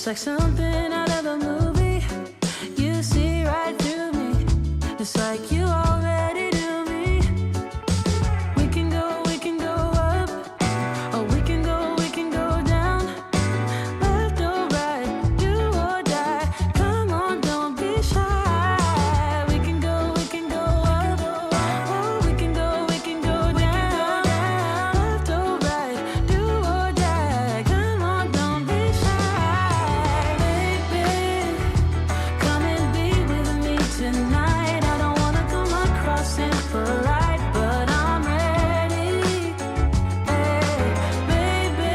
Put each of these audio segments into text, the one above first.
like something out of a movie. You see right through me, just like you already knew me. We can go up, or we can go down. Left or right, do or die. Come on, don't be shy. We can go up, or we can go down. Left or right, do or die. Come on, don't be shy. Baby, come and be with me tonight. I don't wanna come across impolite, but I'm ready. Hey, baby,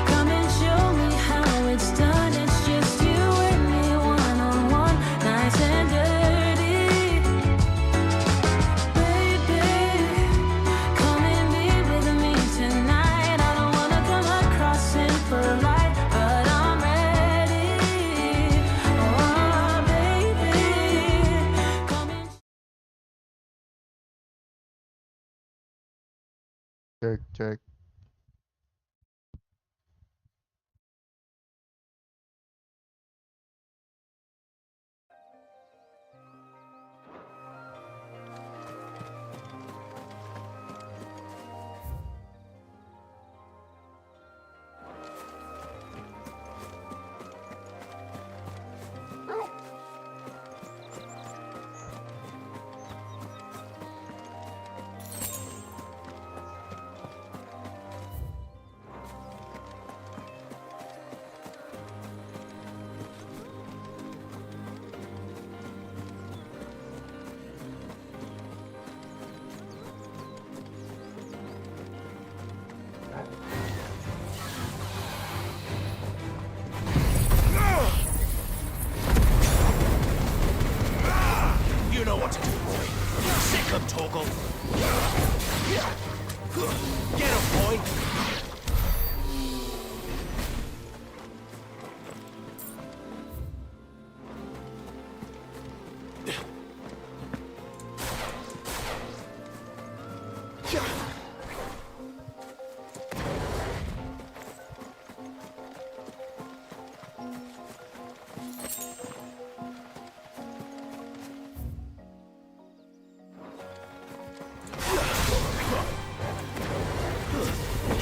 come and show me how it's done. It's just you and me, one-on-one, nice and dirty. Baby, come and be with me tonight. I don't wanna come across impolite, but I'm ready. Oh, baby, come and Cek. You know what to do, boy. Sick of Toggle. Get him, boy.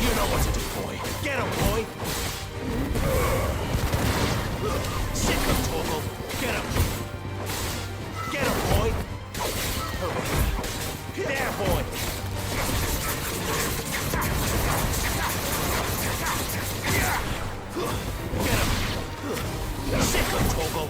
You know what to do, boy. Get him, boy. Sick of Toggle. Get him. Get him, boy. There, boy. Get him. Sick of Toggle.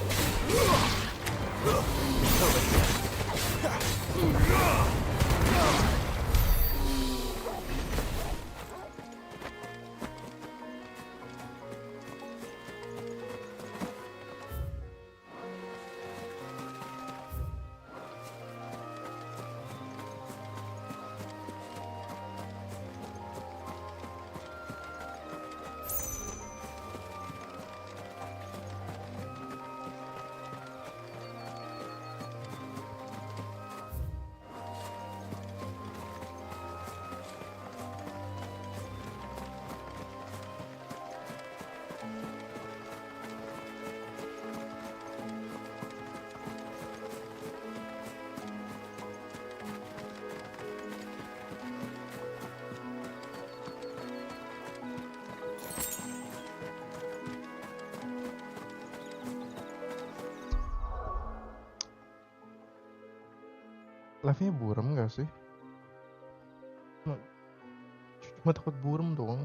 Live-nya burem gak sih? Cuma takut burem doang.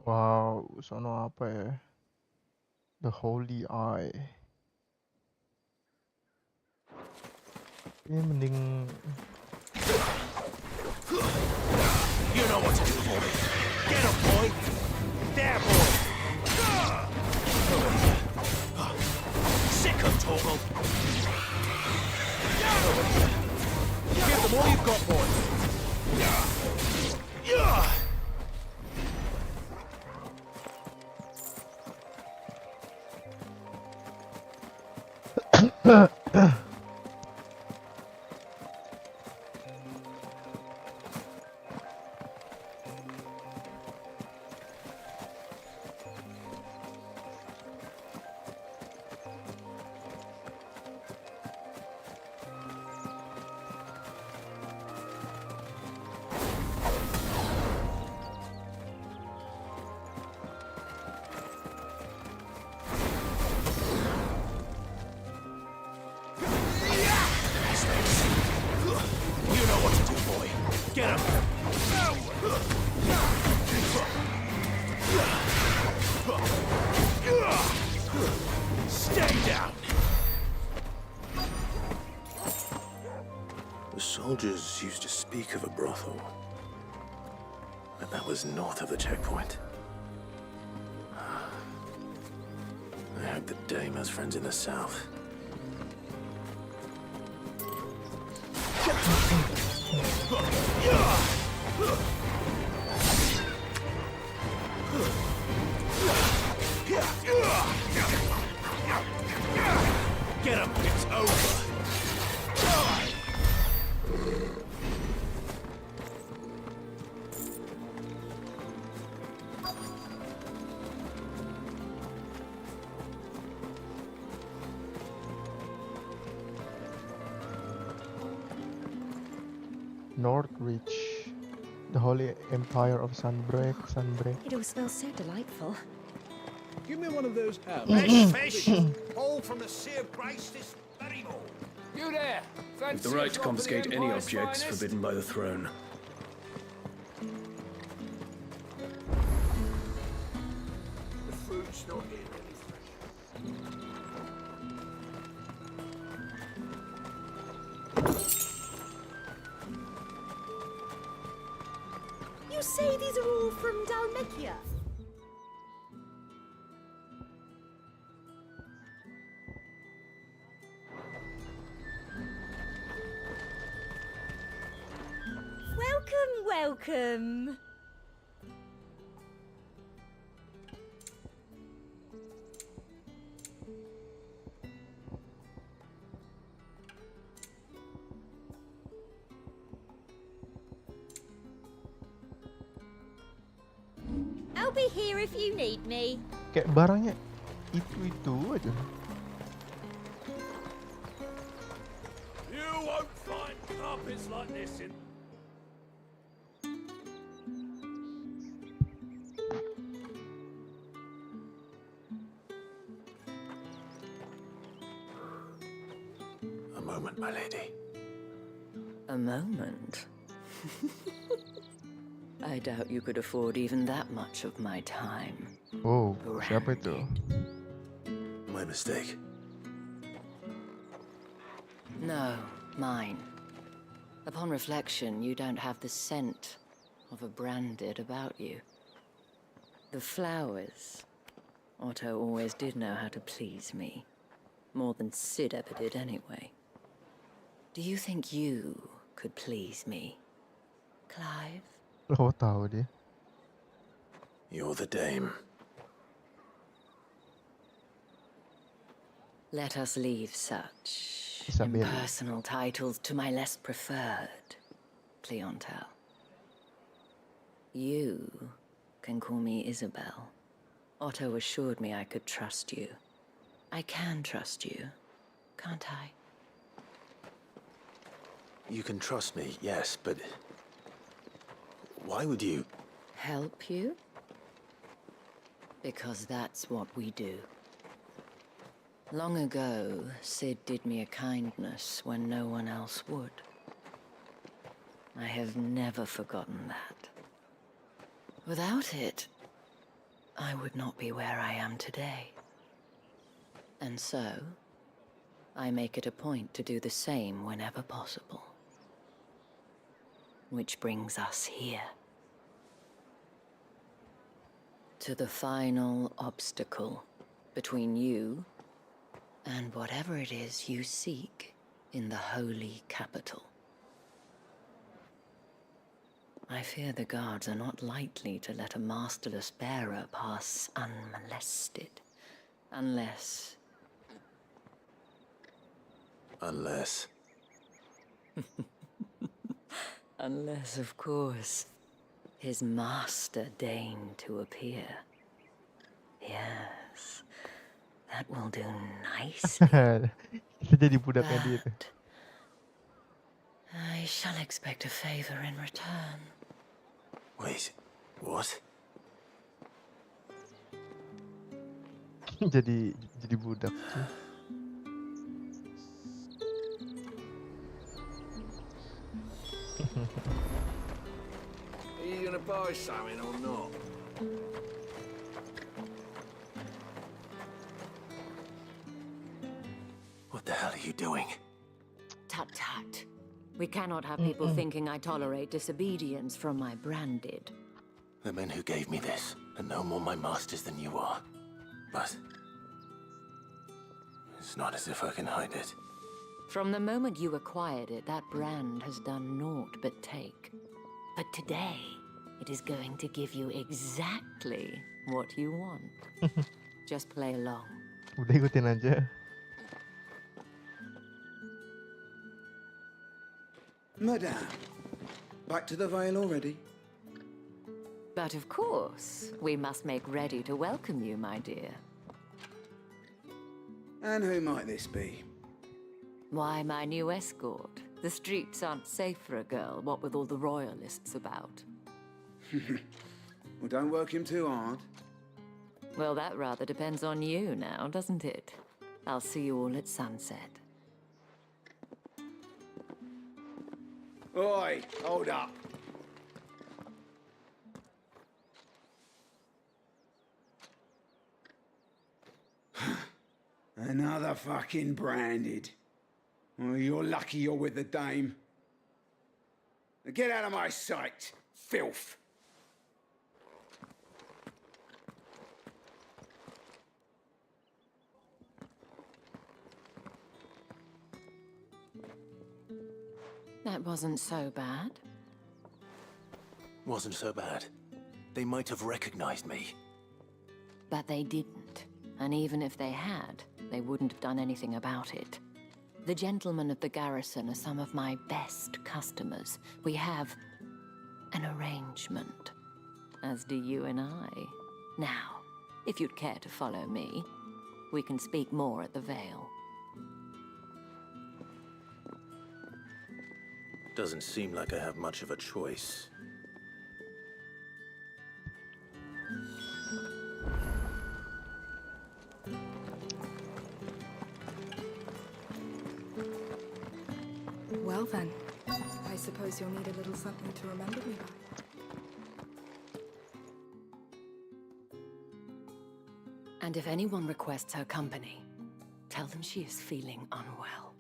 Wow, sono apa ya? The Holy Eye. Ini mending You know what to do for me. Get him, boy. There, boy. Sick of Torgal. Give them all you've got, boy. You know what to do, boy. Get him. Stay down. The soldiers used to speak of a brothel, but that was north of the checkpoint. I hope the dame has friends in the south. Get him. It's over. Northridge, the Holy Empire of Sunbreak. It all smells so delightful. Give me one of those hams. Fresh fish. All from the Sea of Grace this very morning. You there? With the right to confiscate any objects forbidden by the throne. The fruit's not here really fresh. You say these are all from Dalmekia? Welcome. I'll be here if you need me. Kayak barangnya itu aja. You won't find carpets like this in... A moment, my lady. A moment? I doubt you could afford even that much of my time. Oh, siapa itu? My mistake. No, mine. Upon reflection, you don't have the scent of a branded about you. The flowers. Otto always did know how to please me. More than Sid ever did anyway. Do you think you could please me, Clive? Oh, tahu dia. You're the dame. Let us leave such Isabel. impersonal titles to my less preferred clientele. You can call me Isabel. Otto assured me I could trust you. I can trust you, can't I? You can trust me, yes, but why would you? Help you? Because that's what we do. Long ago, Sid did me a kindness when no one else would. I have never forgotten that. Without it, I would not be where I am today. And so, I make it a point to do the same whenever possible. Which brings us here. To the final obstacle between you and whatever it is you seek in the holy capital. I fear the guards are not likely to let a masterless bearer pass unmolested. Unless... Unless. Unless, of course, his master deigned to appear. Yes, that will do nicely. Kita jadi budaknya dia tuh. But I shall expect a favor in return. Wait, what? jadi budak cuy. Are you gonna buy something or not? What the hell are you doing? Tut tut. We cannot have people thinking I tolerate disobedience from my branded. The men who gave me this are no more my masters than you are. But it's not as if I can hide it. From the moment you acquired it, that brand has done naught but take. But today, it is going to give you exactly what you want. Just play along. Udah ikutin aja. Madame, back to the Vale already? But of course, we must make ready to welcome you, my dear. And who might this be? Why, my new escort. The streets aren't safe for a girl, what with all the royalists about. Well, don't work him too hard. Well, that rather depends on you now, doesn't it? I'll see you all at sunset. Oi, hold up. Another fucking branded. Oh, you're lucky you're with the dame. Now get out of my sight, filth. That wasn't so bad. Wasn't so bad. They might have recognized me. But they didn't. And even if they had, they wouldn't have done anything about it. The gentlemen of the garrison are some of my best customers. We have an arrangement, as do you and I. Now, if you'd care to follow me, we can speak more at the Vale. Doesn't seem like I have much of a choice. Well then, I suppose you'll need a little something to remember me by. And if anyone requests her company, tell them she is feeling unwell.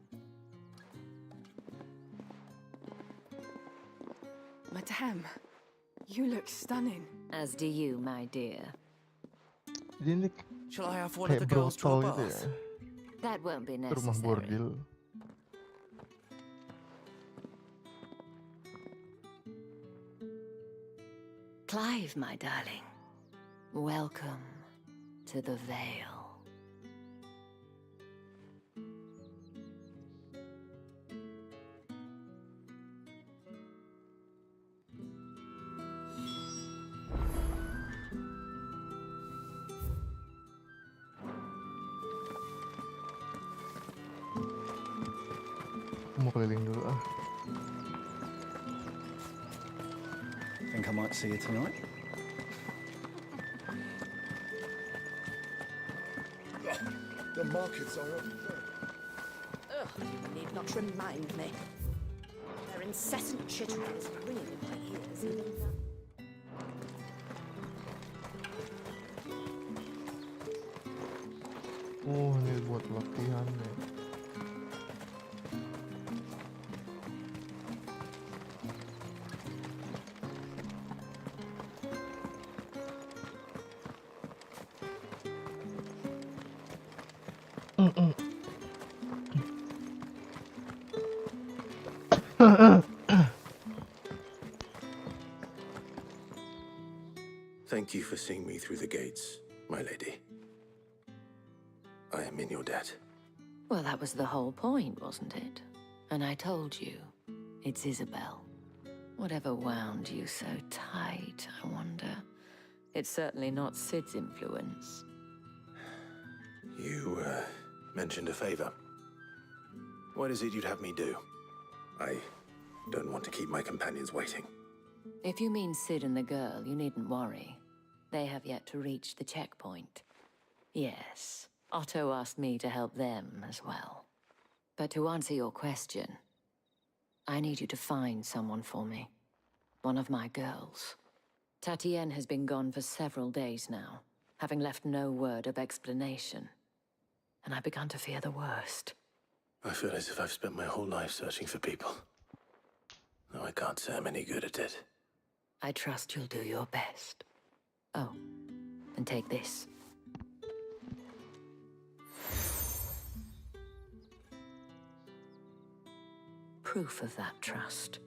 Madame, you look stunning. As do you, my dear. Jadi ini Shall I have one of kayak the girls draw a brothel gitu bath? ya. That won't be Itu rumah necessary. bordil. Clive, my darling. Welcome to the Vale. Aku mau keliling dulu ah. Think I might see you tonight? The markets are up. Ugh, you need not remind me. Their incessant chittering is ringing in my ears even now. Oh, ini buat latihan deh. Thank you for seeing me through the gates, my lady. I am in your debt. Well, that was the whole point, wasn't it? And I told you, it's Isabel. Whatever wound you so tight, I wonder. It's certainly not Sid's influence. You, mentioned a favor. What is it you'd have me do? I don't want to keep my companions waiting. If you mean Sid and the girl, you needn't worry. They have yet to reach the checkpoint. Yes, Otto asked me to help them as well. But to answer your question, I need you to find someone for me. One of my girls. Tatienne has been gone for several days now, having left no word of explanation. And I've begun to fear the worst. I feel as if I've spent my whole life searching for people. No, I can't say I'm any good at it. I trust you'll do your best. Oh, and take this. Proof of that trust.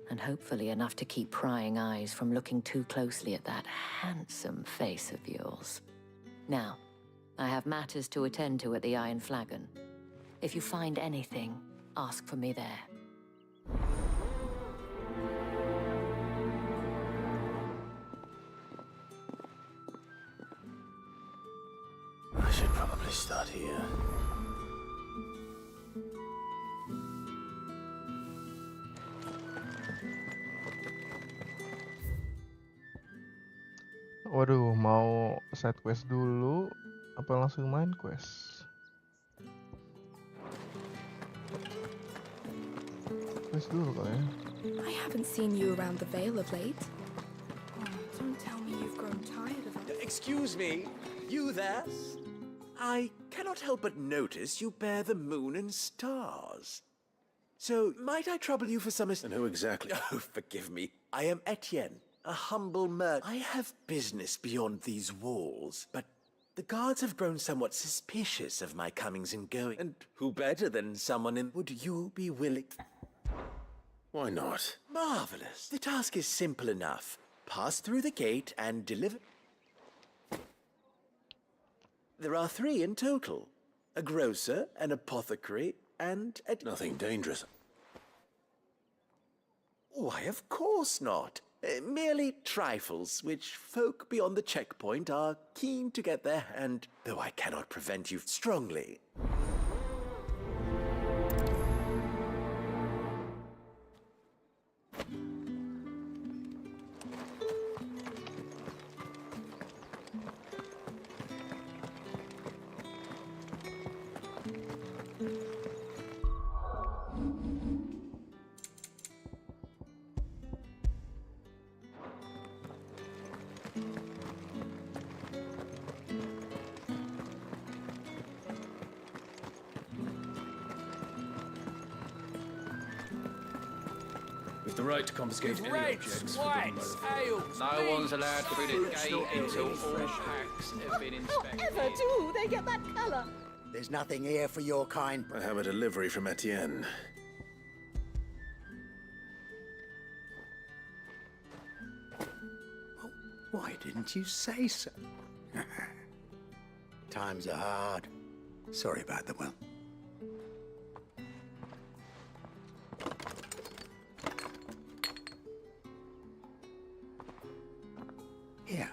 And hopefully enough to keep prying eyes from looking too closely at that handsome face of yours. Now, I have matters to attend to at the Iron Flagon. If you find anything, ask for me there. I should probably start here. Waduh, mau side quest dulu apa langsung main quest? Quest dulu kali ya. I haven't seen you around the Vale of late. Oh, don't tell me you've grown tired of it. Excuse me, you there? I cannot help but notice you bear the moon and stars. So, might I trouble you for some... And who exactly? Oh, forgive me. I am Etienne, a humble merchant. I have business beyond these walls, but the guards have grown somewhat suspicious of my comings and going. And who better than someone in... Would you be willing... Why not? Marvelous. The task is simple enough. Pass through the gate and deliver... There are 3 in total. A grocer, an apothecary, and a... Nothing dangerous. Why, of course not. Merely trifles, which folk beyond the checkpoint are keen to get their hand, though I cannot prevent you strongly. With the right to confiscate any objects forbidden by the ales, No one's allowed through the gate until all packs have been inspected. However do they get that colour? There's nothing here for your kind. I have a delivery from Etienne. Why didn't you say so? Times are hard. Sorry about the well. Here.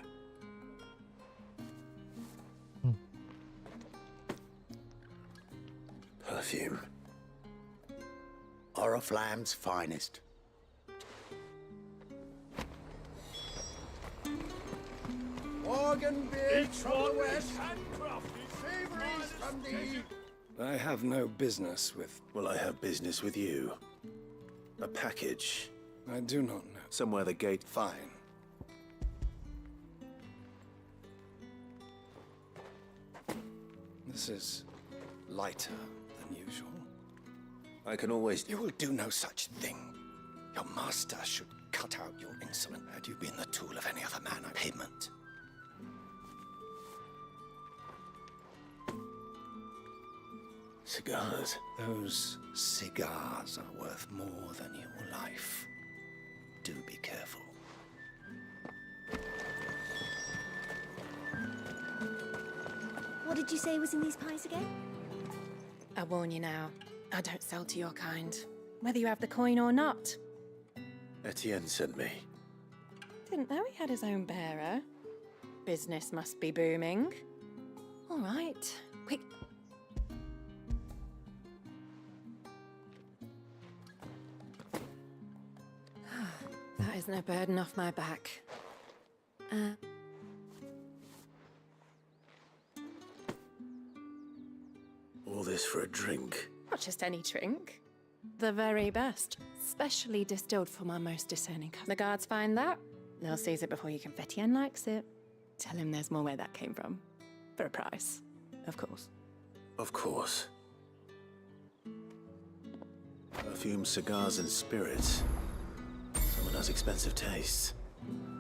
Perfume. Oriflamme's finest. Organ beer from the west. Savories from the east. I have no business with... Well, I have business with you. A package. I do not know. Somewhere the gate... Fine. This is lighter than usual. I can always... You will do no such thing. Your master should cut out your insolence. Had you been the tool of any other man, payment. Cigars. Those cigars are worth more than your life. Do be careful. What did you say was in these pies again? I warn you now, I don't sell to your kind, whether you have the coin or not. Etienne sent me. Didn't know he had his own bearer. Business must be booming. All right, quick. That is no burden off my back. All this for a drink. Not just any drink. The very best. Specially distilled for my most discerning cousin. The guards find that, they'll seize it before you can. Etienne likes it. Tell him there's more where that came from. For a price, of course. Of course. Perfume, cigars, and spirits. Someone has expensive tastes.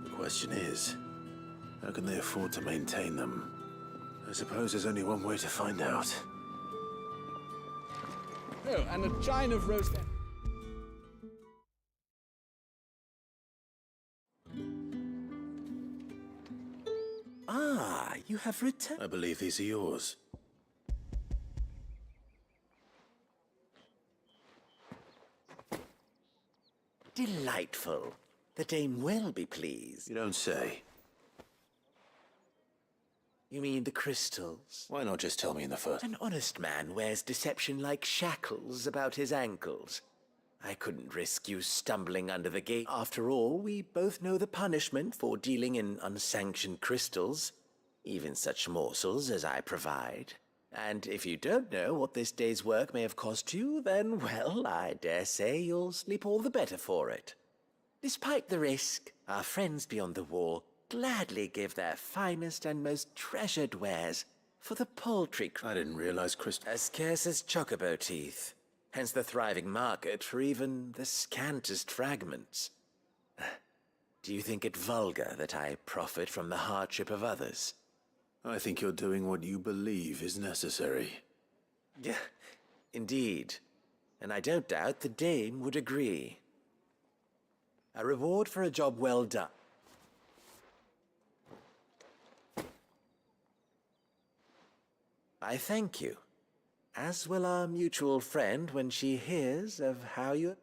The question is, how can they afford to maintain them? I suppose there's only one way to find out. Oh, and a chine of roast. Ah, you have returned. I believe these are yours. Delightful. The dame will be pleased. You don't say. You mean the crystals? Why not just tell me in the first? An honest man wears deception like shackles about his ankles. I couldn't risk you stumbling under the gate. After all, we both know the punishment for dealing in unsanctioned crystals, even such morsels as I provide. And if you don't know what this day's work may have cost you, then, well, I dare say you'll sleep all the better for it. Despite the risk, our friends beyond the wall gladly give their finest and most treasured wares for the paltry. I didn't realize as scarce as chocobo teeth. Hence the thriving market for even the scantest fragments. Do you think it vulgar that I profit from the hardship of others? I think you're doing what you believe is necessary. Yeah, indeed. And I don't doubt the dame would agree. A reward for a job well done. I thank you, as will our mutual friend when she hears of how you...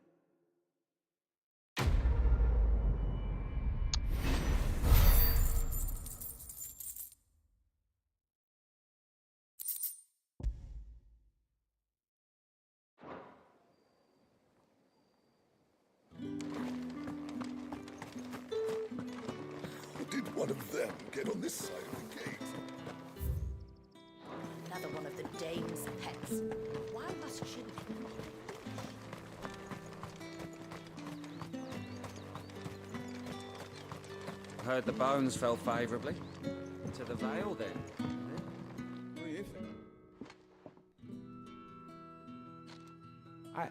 Did one of them get on this side of the gate? Another one of the dame's pets. Why must she be? Heard the bones fell favourably. To the Vale, then. What do you think?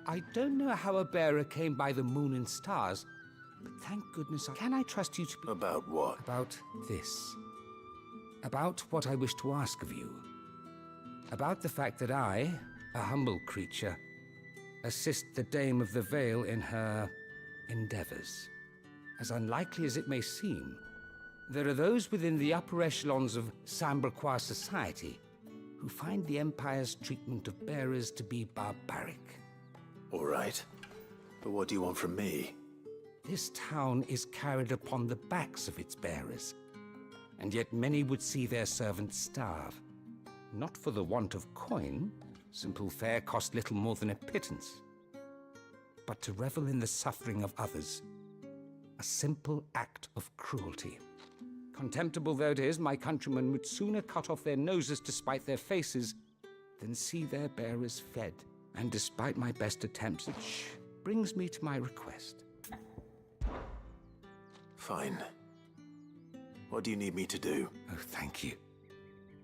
I don't know how a bearer came by the moon and stars, but thank goodness can I trust you to be... About what? About this. About what I wish to ask of you. About the fact that I, a humble creature, assist the Dame of the Vale in her endeavors. As unlikely as it may seem, there are those within the upper echelons of Samberquois society who find the Empire's treatment of bearers to be barbaric. All right. But what do you want from me? This town is carried upon the backs of its bearers, and yet many would see their servants starve. Not for the want of coin, simple fare cost little more than a pittance, but to revel in the suffering of others, a simple act of cruelty. Contemptible though it is, my countrymen would sooner cut off their noses to spite their faces than see their bearers fed. And despite my best attempts, which brings me to my request. Fine. What do you need me to do? Oh, thank you.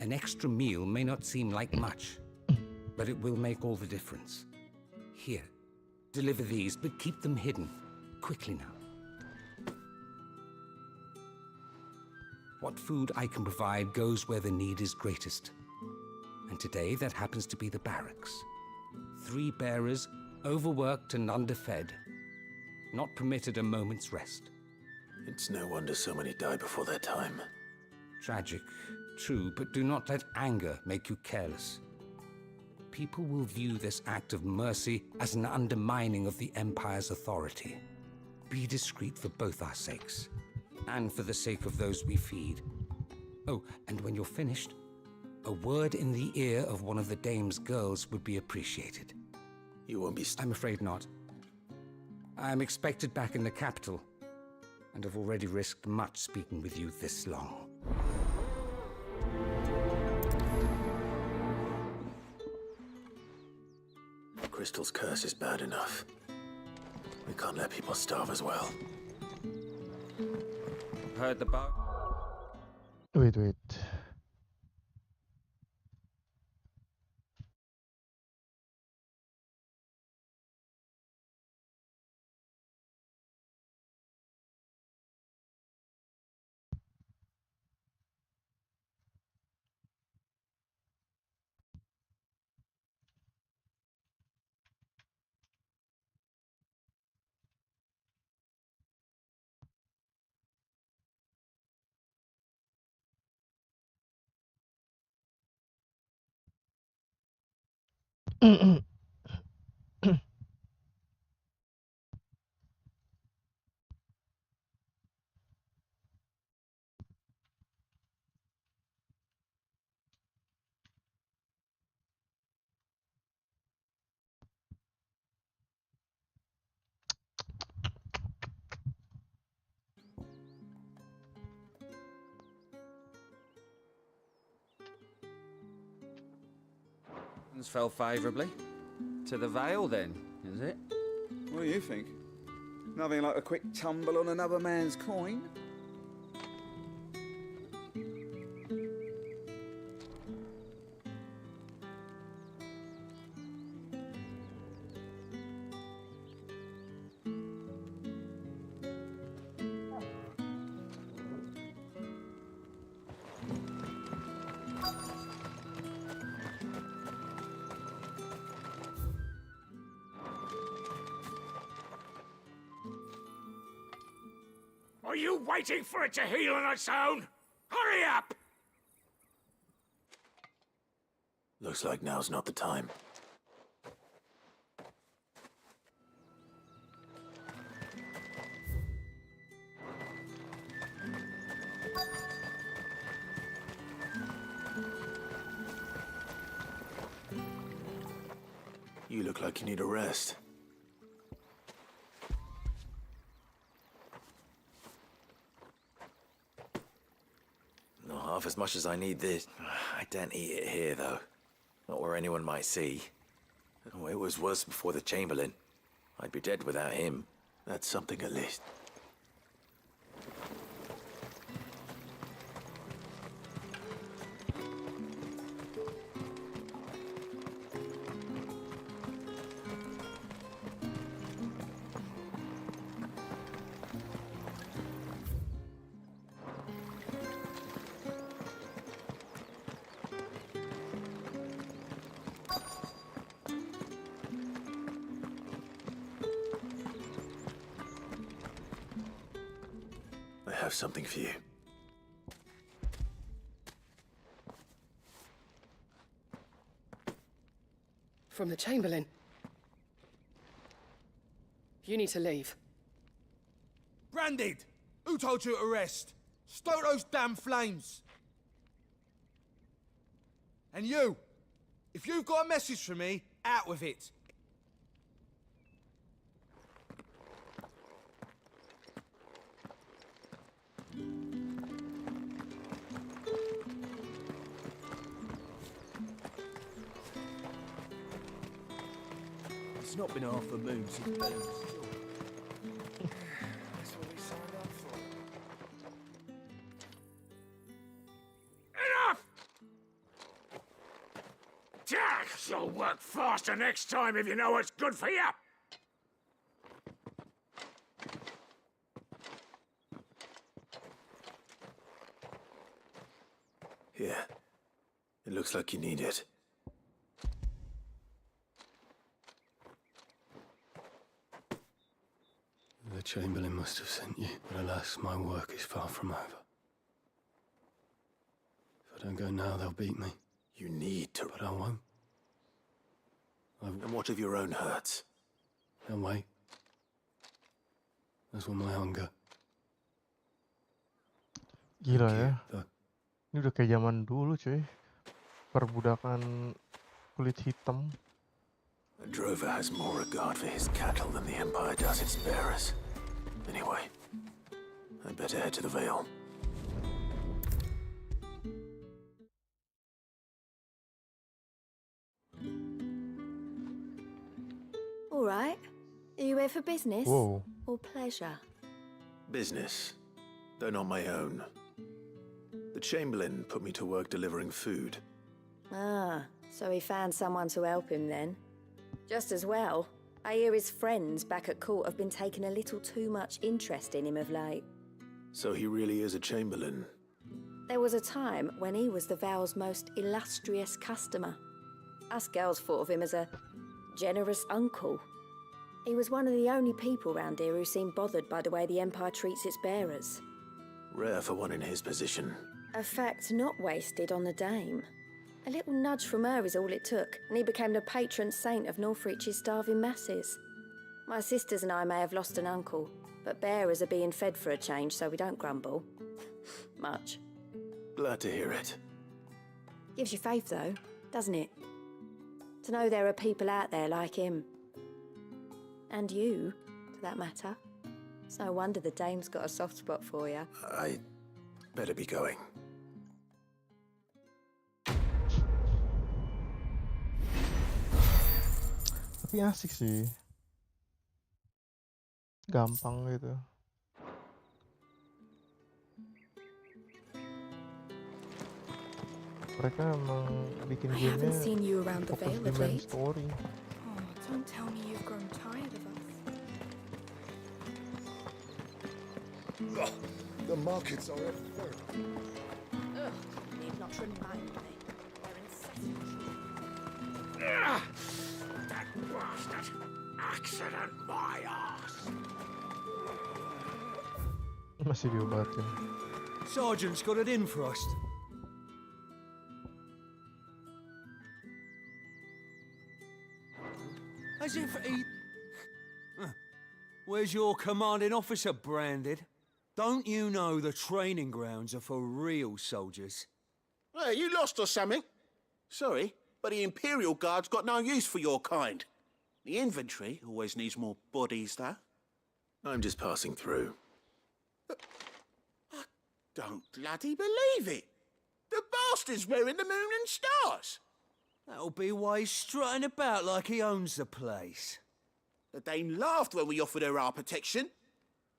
An extra meal may not seem like much, but it will make all the difference. Here, deliver these, but keep them hidden. Quickly now. What food I can provide goes where the need is greatest. And today, that happens to be the barracks. 3 bearers, overworked and underfed, not permitted a moment's rest. It's no wonder so many die before their time. Tragic, true, but do not let anger make you careless. People will view this act of mercy as an undermining of the Empire's authority. Be discreet for both our sakes, and for the sake of those we feed. Oh, and when you're finished, a word in the ear of one of the dame's girls would be appreciated. You won't be... I'm afraid not. I am expected back in the capital, and have already risked much speaking with you this long. Crystal's curse is bad enough. We can't let people starve as well. Heard the bow. Wait. Fell favourably. To the Vale, then, is it? What do you think? Nothing like a quick tumble on another man's coin? Are you waiting for it to heal on its own? Hurry up! Looks like now's not the time. You look like you need a rest. Not half as much as I need this. I don't eat it here, though. Not where anyone might see. Oh, it was worse before the Chamberlain. I'd be dead without him. That's something at least. I have something for you. From the Chamberlain. You need to leave. Branded! Who told you to rest? Stoke those damn flames! And you! If you've got a message for me, out with it! It's not been half a moon since That's what we signed up for. Enough! You'll work faster next time if you know what's good for you! Here. It looks like you need it. Chamberlain must have sent you, but alas, my work is far from over. If I don't go now, they'll beat me. You need to. But I won't. And what of your own hurts? They'll wait. As will my hunger. Gila ya. Ini udah kayak zaman dulu cuy. Perbudakan kulit hitam. A drover has more regard for his cattle than the Empire does its bearers. Anyway, I'd better head to the Vale. All right. Are you here for business? Whoa. Or pleasure? Business, though not my own. The Chamberlain put me to work delivering food. Ah, so he found someone to help him then. Just as well. I hear his friends back at court have been taking a little too much interest in him of late. So he really is a Chamberlain. There was a time when he was the Vale's most illustrious customer. Us girls thought of him as a generous uncle. He was one of the only people round here who seemed bothered by the way the Empire treats its bearers. Rare for one in his position. A fact not wasted on the dame. A little nudge from her is all it took, and he became the patron saint of Northreach's starving masses. My sisters and I may have lost an uncle, but bearers are being fed for a change, so we don't grumble. Much. Glad to hear it. Gives you faith, though, doesn't it? To know there are people out there like him. And you, for that matter. It's no wonder the dame's got a soft spot for you. I better be going. Tapi asik sih. Gampang gitu. Mereka emang bikin I haven't gamenya seen you around the fokus Vale di of main late. story. Oh, don't tell me you've grown tired of us. The markets are at fair. Ugh, need not remind me. They're incessant. That bastard! Accident my ass! Masih diobatin. Sergeant's got it in for us. As if he... Where's your commanding officer branded? Don't you know the training grounds are for real soldiers? Hey, you lost or something? Sorry, but the Imperial Guard's got no use for your kind. The infantry always needs more bodies, though. I'm just passing through. I don't bloody believe it. The bastard's wearing the moon and stars. That'll be why he's strutting about like he owns the place. The dame laughed when we offered her our protection.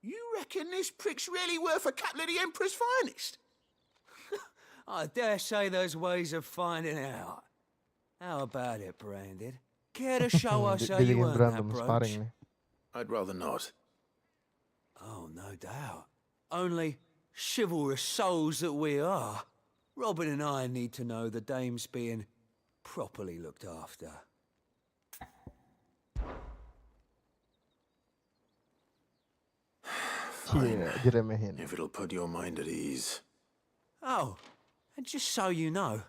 You reckon this prick's really worth a couple of the Emperor's finest? I dare say there's ways of finding out. How about it, Branded? Care to show us how you earned that brooch? I'd rather not. Oh, no doubt. Only chivalrous souls that we are, Robin and I need to know the dame's being properly looked after. Fine. If it'll put your mind at ease. Oh, and just so you know,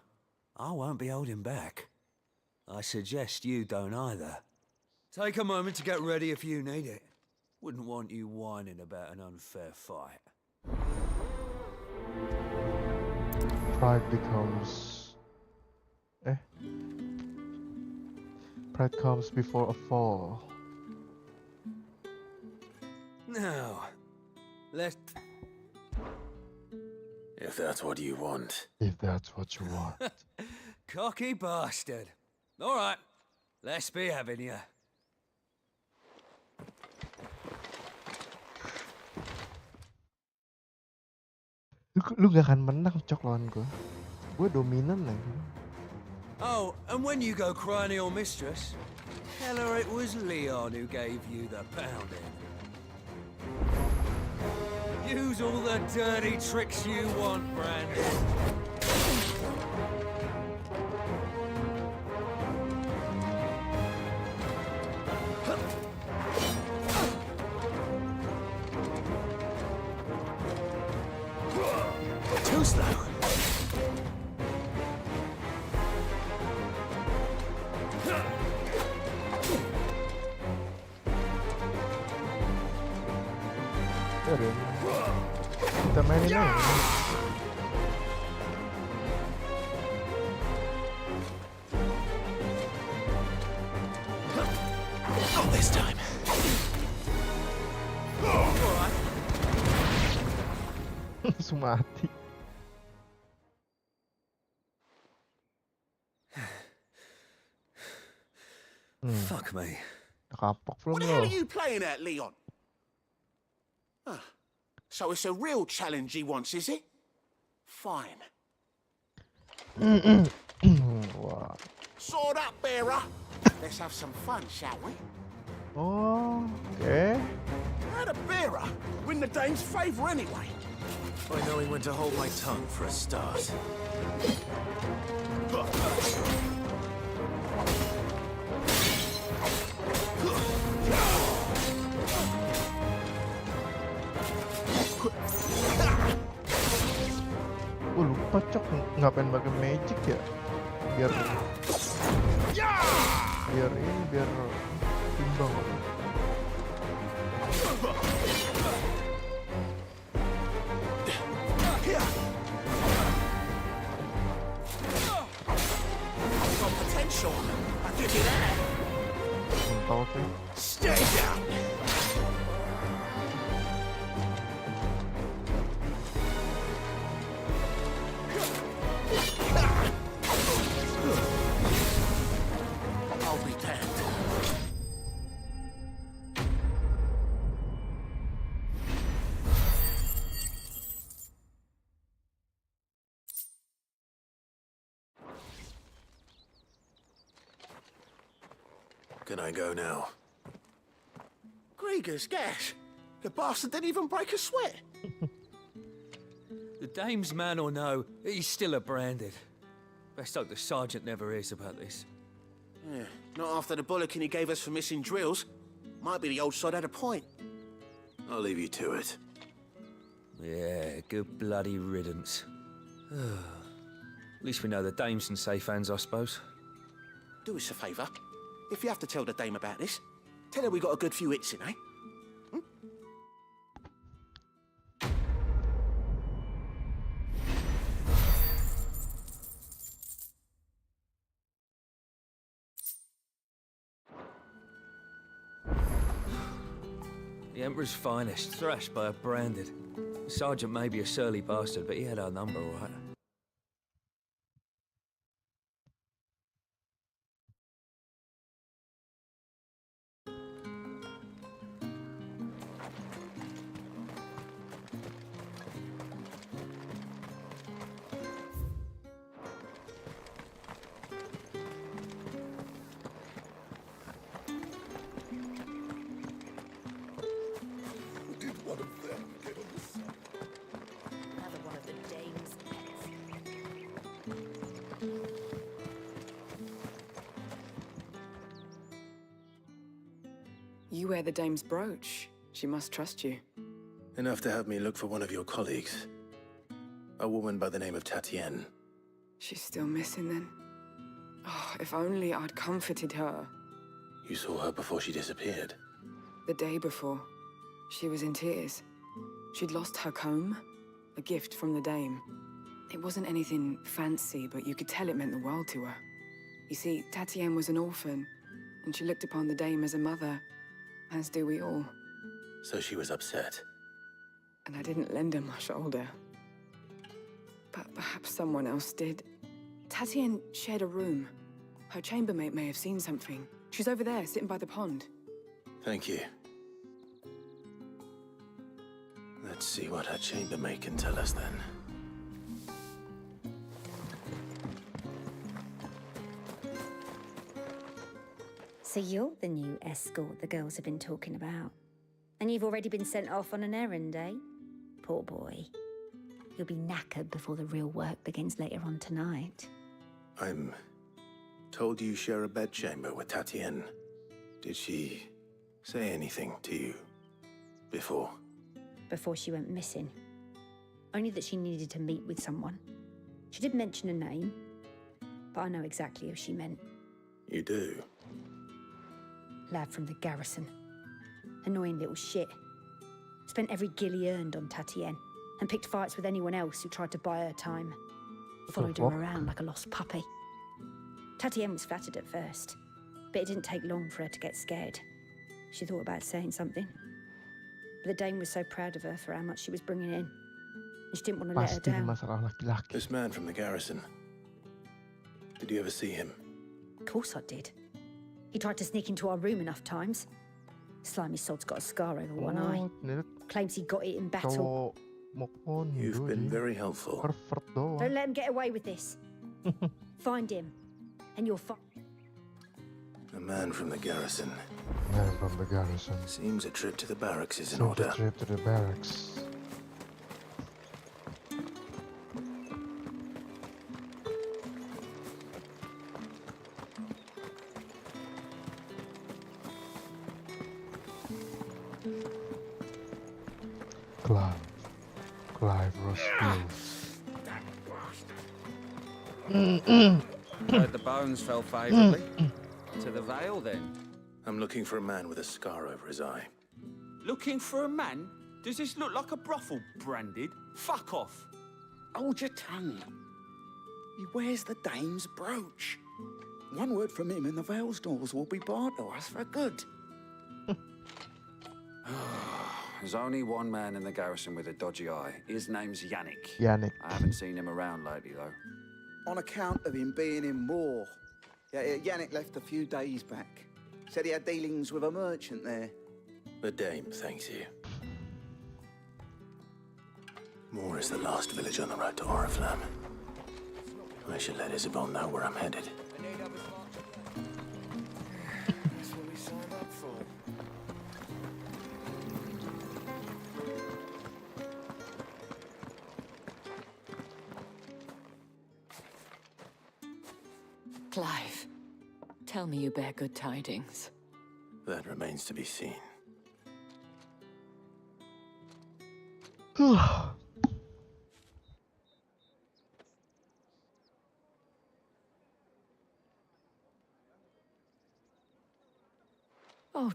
I won't be holding back. I suggest you don't either. Take a moment to get ready if you need it. Wouldn't want you whining about an unfair fight. Pride becomes... Pride comes before a fall. Now, let's... If that's what you want. If that's what you want. Cocky bastard. All right, let's be having you. Lu gak akan menang, Cok, lawan gue. Gue dominan lagi. Oh, and when you go crying to your mistress, tell her it was Leon who gave you the pounding. Use all the dirty tricks you want, Brandon. too slow. Biarin. Kita mainin aja. Not this time. Langsung mati. Fuck me. Kapok belum What the hell lo? are you playing at, Leon? Ah, so it's a real challenge he wants, is it? Fine. Wah. Sword up, bearer. Let's have some fun, shall we? Oh, oke. How'd a bearer win the dame's favour anyway? By knowing when to hold my tongue for a start. Lupa cok ngapain pakai magic ya? Biar timbang. Got potential. I give you that. Okay. Stay down. I'll be damned. Can I go now? Grieger's gas. The bastard didn't even break a sweat. The dame's man or no, he's still a branded. Best hope the sergeant never hears about this. Yeah, not after the bollocking he gave us for missing drills. Might be the old sod had a point. I'll leave you to it. Yeah, good bloody riddance. At least we know the dame's in safe hands, I suppose. Do us a favour. If you have to tell the dame about this, tell her we got a good few hits in, eh? The Emperor's finest, thrashed by a branded. The sergeant may be a surly bastard, but he had our number, all right. Another one of the dame's pets. You wear the dame's brooch. She must trust you. Enough to have me look for one of your colleagues. A woman by the name of Tatienne. She's still missing then. Oh, if only I'd comforted her. You saw her before she disappeared. The day before, she was in tears. She'd lost her comb, a gift from the dame. It wasn't anything fancy, but you could tell it meant the world to her. You see, Tatienne was an orphan, and she looked upon the dame as a mother, as do we all. So she was upset. And I didn't lend her my shoulder. But perhaps someone else did. Tatienne shared a room. Her chambermaid may have seen something. She's over there, sitting by the pond. Thank you. Let's see what her chambermaid can tell us then. So you're the new escort the girls have been talking about. And you've already been sent off on an errand, eh? Poor boy. You'll be knackered before the real work begins later on tonight. I'm told you share a bedchamber with Tatienne. Did she say anything to you before? Before she went missing. only that she needed to meet with someone. She didn't mention a name, but I know exactly who she meant. You do? Lad from the garrison. Annoying little shit. Spent every guil he earned on Tatienne, and picked fights with anyone else who tried to buy her time. Followed her around like a lost puppy. Tatienne was flattered at first, but it didn't take long for her to get scared. She thought about saying something. But the Dame was so proud of her for how much she was bringing in, and she didn't want to let her Pasti down. masalah laki-laki. This man from the garrison. Did you ever see him? Of course I did. He tried to sneak into our room enough times. Slimy sod's got a scar over one eye. Claims he got it in battle. You've been very helpful. Don't let him get away with this. Find him, and you'll find... A man from the garrison. Man from the garrison. Seems a trip to the barracks is in Seems order. a trip to the barracks. Clive Rossfield. Heard the bones fell favourably. To the Vale, then? I'm looking for a man with a scar over his eye. Looking for a man? Does this look like a brothel, Branded? Fuck off. Hold your tongue. He wears the Dame's brooch. One word from him and the Vale's doors will be barred to us for good. There's only one man in the garrison with a dodgy eye. His name's Yannick. Yannick. I haven't seen him around lately, though. On account of him being in war. Yeah, Yannick left a few days back. Said he had dealings with a merchant there. The Dame thanks you. Moor is the last village on the road to Oriflamme. I should let Isabel know where I'm headed. That's what we signed up for. Clive, tell me you bear good tidings. That remains to be seen. Oh,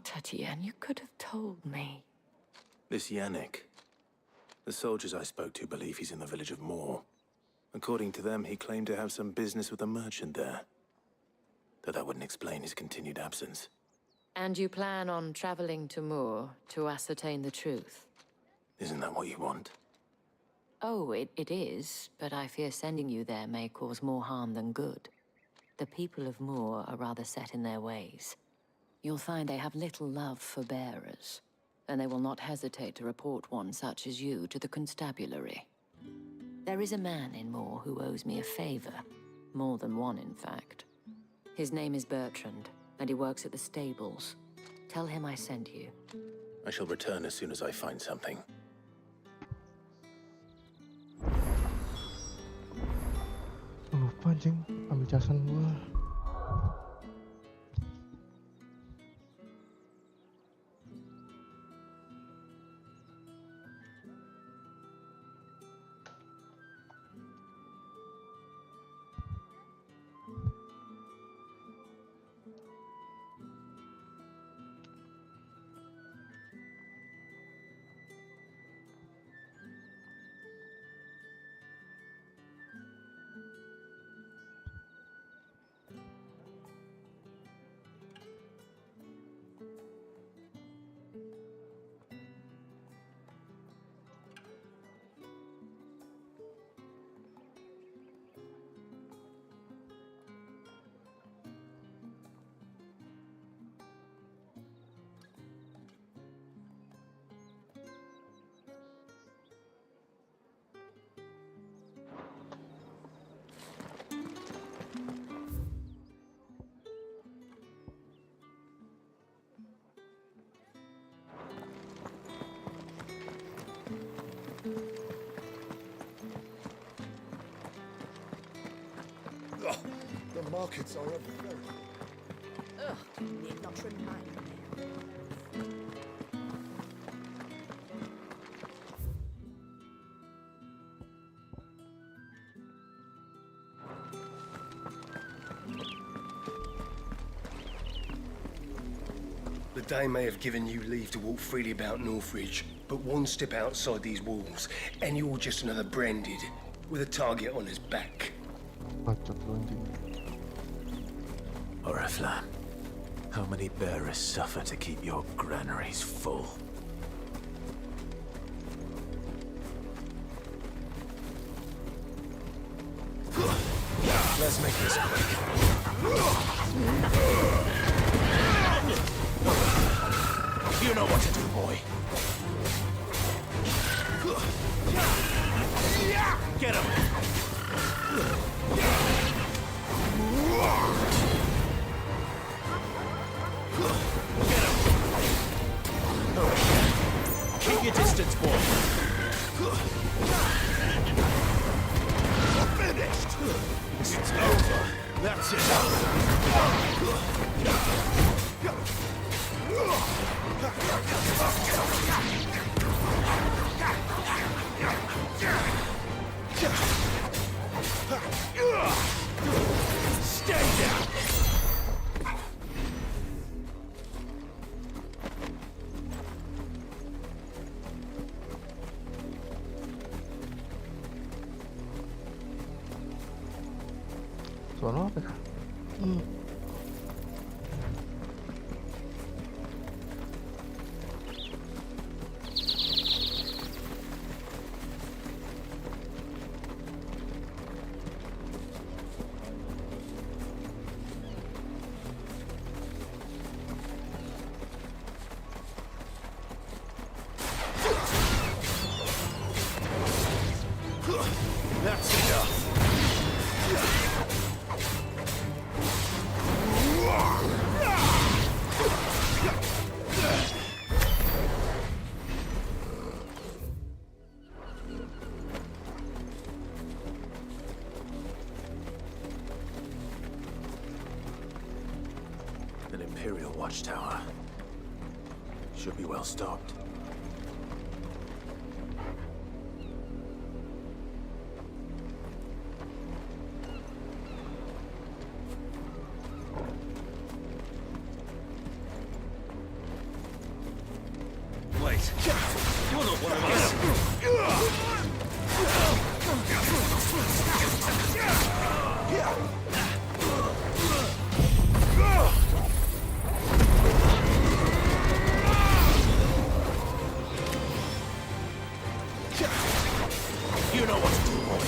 Tatienne, you could have told me. This Yannick. The soldiers I spoke to believe he's in the village of Moor. According to them, he claimed to have some business with a merchant there. Though that wouldn't explain his continued absence. And you plan on traveling to Moor to ascertain the truth? Isn't that what you want? Oh, it is, but I fear sending you there may cause more harm than good. The people of Moor are rather set in their ways. You'll find they have little love for bearers, and they will not hesitate to report one such as you to the constabulary. There is a man in Moor who owes me a favor. More than one, in fact. His name is Bertrand, and he works at the stables. Tell him I sent you. I shall return as soon as I find something. Lupa anjing, ambil casan gua. The markets are everywhere. Ugh, need not remind me. Dame may have given you leave to walk freely about Northridge, but one step outside these walls, and you're just another branded with a target on his back. Oriflamme, how many bearers suffer to keep your granaries full? Let's make this quick. You know what to do, boy. Get him! Get him! Keep your distance, boy. Finished! It's over. That's it. Stay down. Sono apa ya? That's enough. An Imperial watchtower. Should be well stocked. Wait, you're not one of us. You know what to do, boy.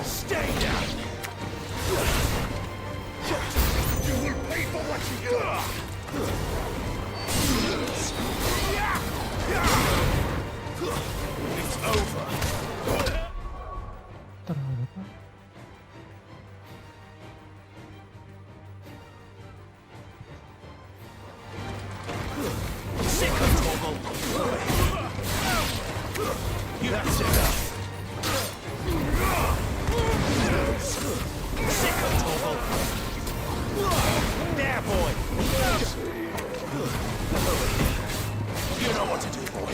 Stay down. You will pay for what you do. It's over. Sick of Torgal. That's enough. Sick of Torgal. There, boy. You know what to do, boy.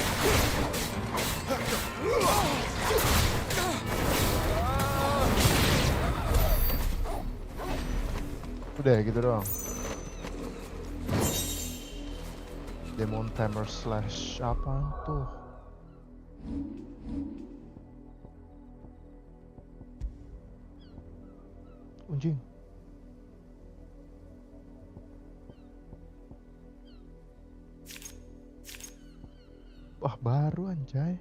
Udah gitu doang. Demon timer slash apa tuh? Anjing. Wah, baru anjay.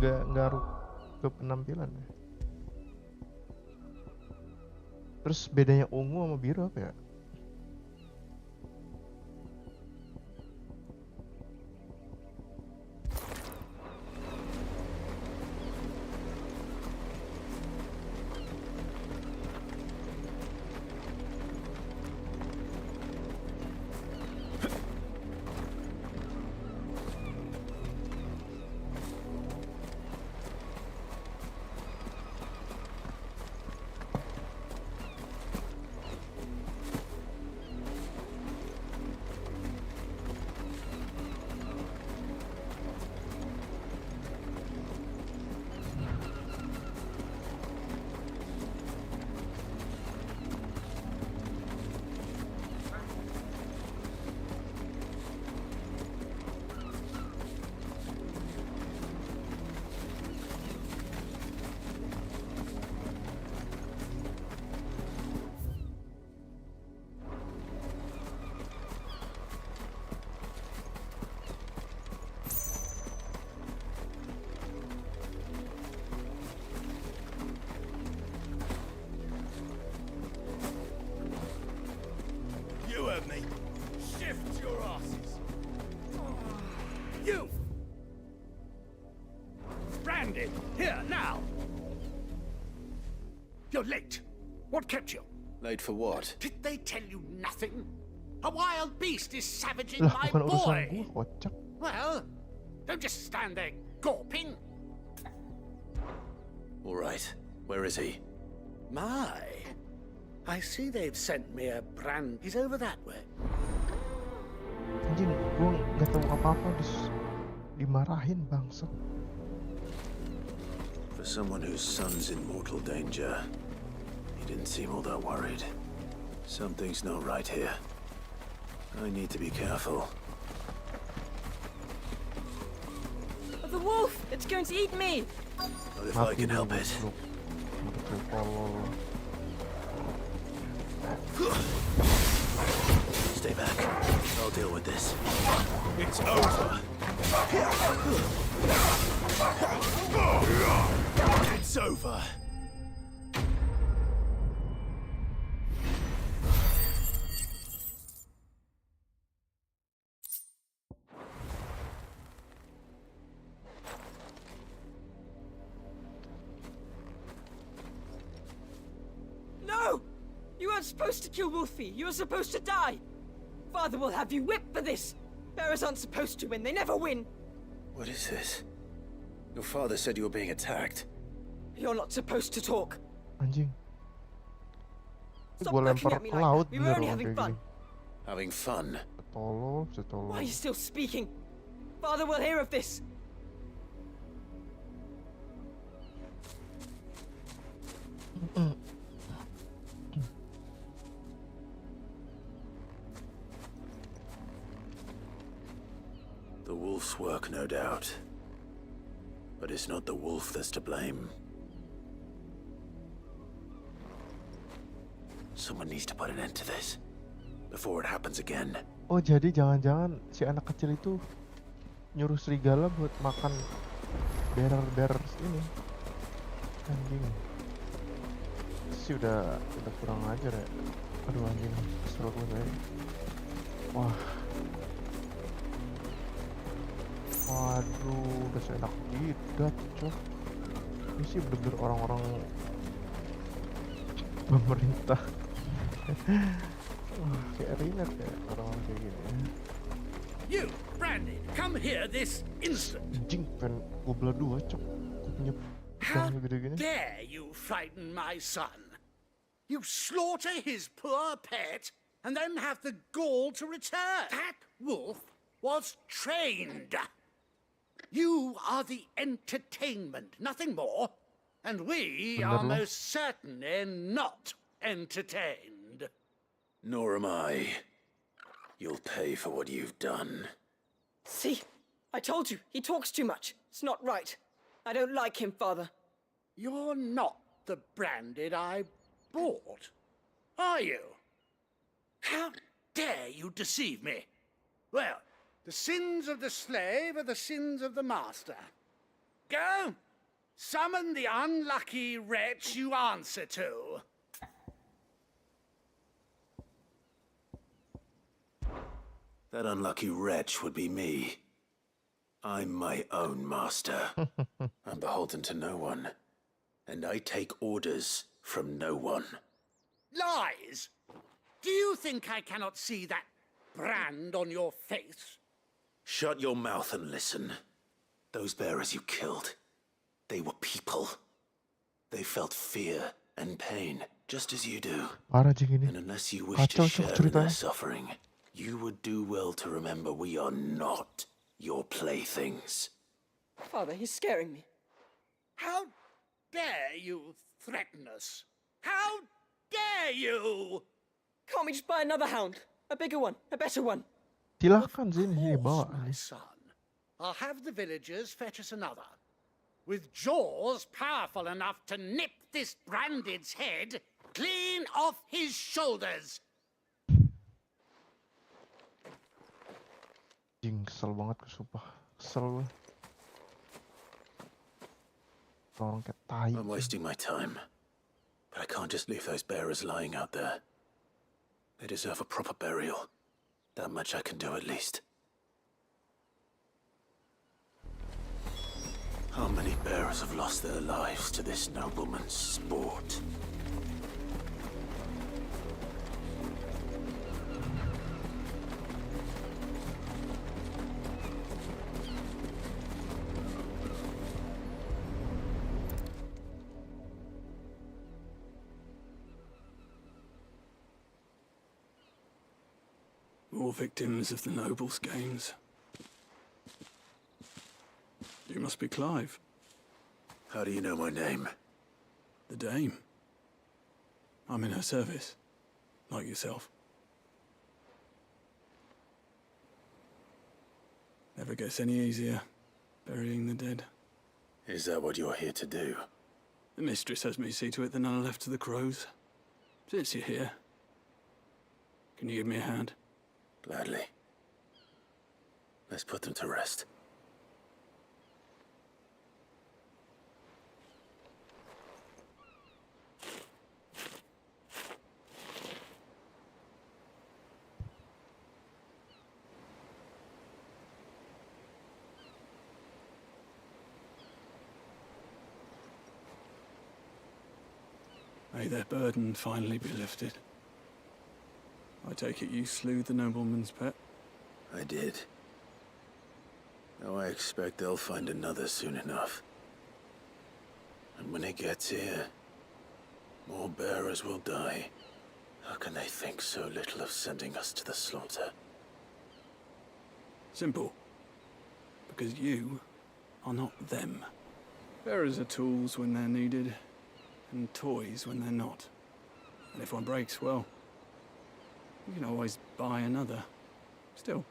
Nggak ngaruh ke penampilan ya. Terus bedanya ungu sama biru apa ya? branded. Here, now. You're late. What kept you? Late for what? Did they tell you nothing? A wild beast is savaging Lah, my bukan urusan boy. gua, kocak. Well, don't just stand there gawping. All right. Where is he? My, I see they've sent me a brand. He's over that way. Anjing, gua nggak tahu apa-apa dimarahin bangsa. For someone whose son's in mortal danger, he didn't seem all that worried. Something's not right here. I need to be careful. The wolf! It's going to eat me! Not if I can help it. Stay back. I'll deal with this. It's over. It's over. No! You weren't supposed to kill Wolfie. You were supposed to die. Father will have you whipped for this. Bearers aren't supposed to win. They never win. What is this? Your father said you were being attacked. You're not supposed to talk. Anjing. Stop Gua looking lempar at me ke like laut that. We were bener only orang having kayak fun. gini. Having fun? Setolol. Why are you still speaking? Father will hear of this. The wolf's work, no doubt. But it's not the wolf that's to blame. Someone needs to put an end to this before it happens again. Oh, jadi jangan-jangan si anak kecil itu nyuruh serigala buat makan bear ini. Anjing. Si udah kurang ajar ya. Aduh anjing, kesel gue saya. Wah. Waduh, udah seenak jidat, cok. Ini sih bener-bener orang-orang pemerintah. Wah, kayak Rina kayak orang-orang kayak gini. You, Brandy, come here this instant. Anjing, pengen gue belah dua, cok. Gue punya How pedang gede gini. dare you frighten my son? You slaughter his poor pet and then have the gall to return. That wolf was trained. You are the entertainment, nothing more. And we are most certainly not entertained. Nor am I. You'll pay for what you've done. See? I told you. He talks too much. It's not right. I don't like him, Father. You're not the branded I bought, are you? How dare you deceive me? Well, the sins of the slave are the sins of the master. Go! Summon the unlucky wretch you answer to. That unlucky wretch would be me. I'm my own master. I'm beholden to no one. And I take orders from no one. Lies! Do you think I cannot see that brand on your face? Shut your mouth and listen. Those bearers you killed, they were people. They felt fear and pain, just as you do. And unless you wish to share in their suffering, you would do well to remember we are not your playthings. Father, he's scaring me. How dare you threaten us? How dare you? Can't we just buy another hound? A bigger one, a better one. Silahkan sini bawa. My son, I'll have the villagers fetch us another. With jaws powerful enough to nip this branded's head clean off his shoulders. Anjing, kesel banget gue sumpah. Kesel gue. Orang kayak tai. I'm wasting my time. But I can't just leave those bearers lying out there. They deserve a proper burial. That much I can do at least. I'll many bearers have lost their lives to this nobleman's sport. More victims of the nobles' games. You must be Clive. How do you know my name? The Dame. I'm in her service, like yourself. Never gets any easier, burying the dead. Is that what you're here to do? The mistress has me see to it that none are left to the crows. Since you're here, can you give me a hand? Gladly. Let's put them to rest. May their burden finally be lifted. I take it you slew the nobleman's pet? I did. Now I expect they'll find another soon enough. And when it gets here, more bearers will die. How can they think so little of sending us to the slaughter? Simple. Because you are not them. Bearers are tools when they're needed, and toys when they're not. And if one breaks, well, you can always buy another. Still,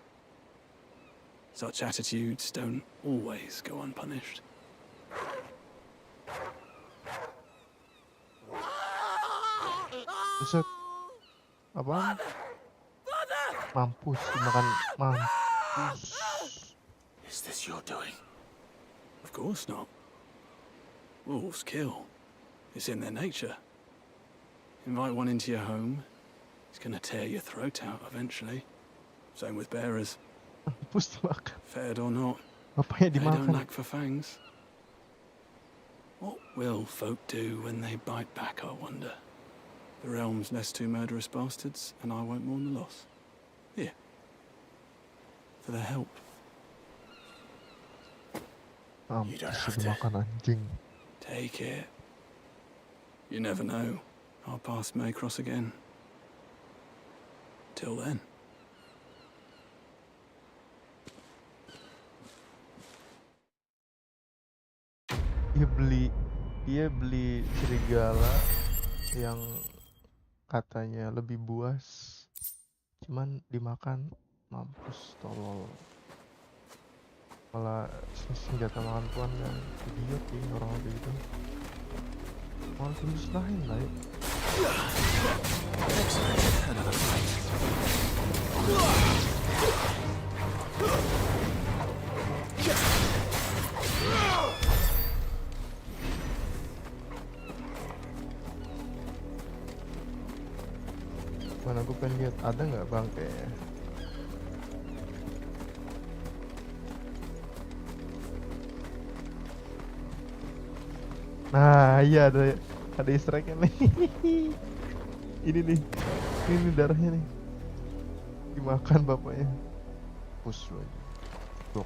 such attitudes don't always go unpunished. Buset. Apaan? Mampus, dimakan mampus. Is this your doing? Of course not. Wolves kill. It's in their nature. Invite one into your home, he's gonna tear your throat out eventually. Same with bearers. Mampus dimakan. Fed or not, Bapaknya they don't dimakan. lack for fangs. What will folk do when they bite back, I wonder? The realm's less two murderous bastards, and I won't mourn the loss. Here. For their help. Mampus dimakan anjing. Take it. You never know. Our paths may cross again. Till then. Dia beli serigala yang katanya lebih buas, cuman dimakan. Mampus, tolol. Malah senjata makan tuan kan, idiot sih orang kayak gitu. Malah dimusnahin lah ya. Mana gue pengen lihat ada nggak bangkainya. Nah iya ada easter egg-nya nih. Ini darahnya nih, dimakan bapaknya. Push lagi. Tuh.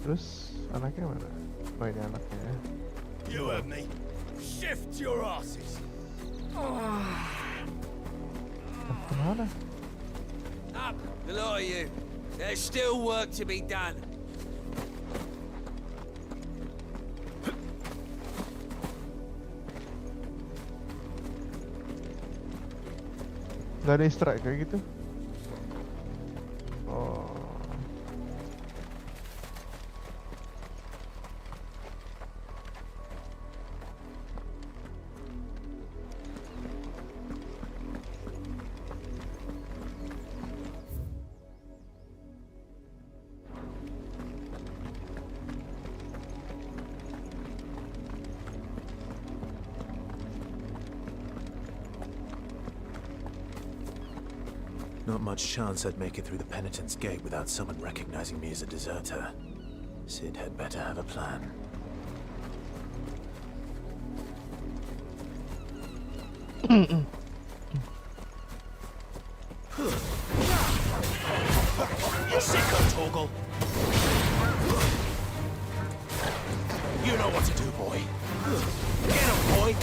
Terus anaknya mana? Oh ini anaknya. You heard me. Shift your asses. Kemana? Up, the lot of you. There's still work to be done. Gak ada easter egg kayak gitu? Oh. Not much chance I'd make it through the penitent's gate without someone recognizing me as a deserter. Sid had better have a plan. Sicko, Torgal. You know what to do, boy. Get him, boy.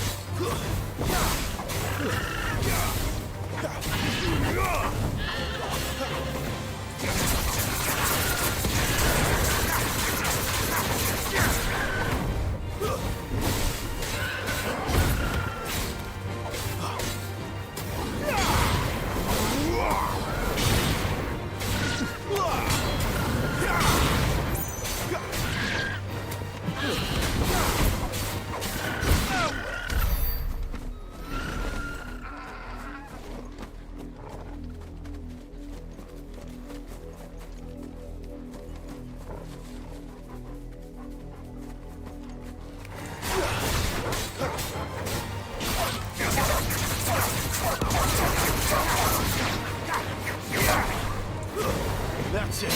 That's it.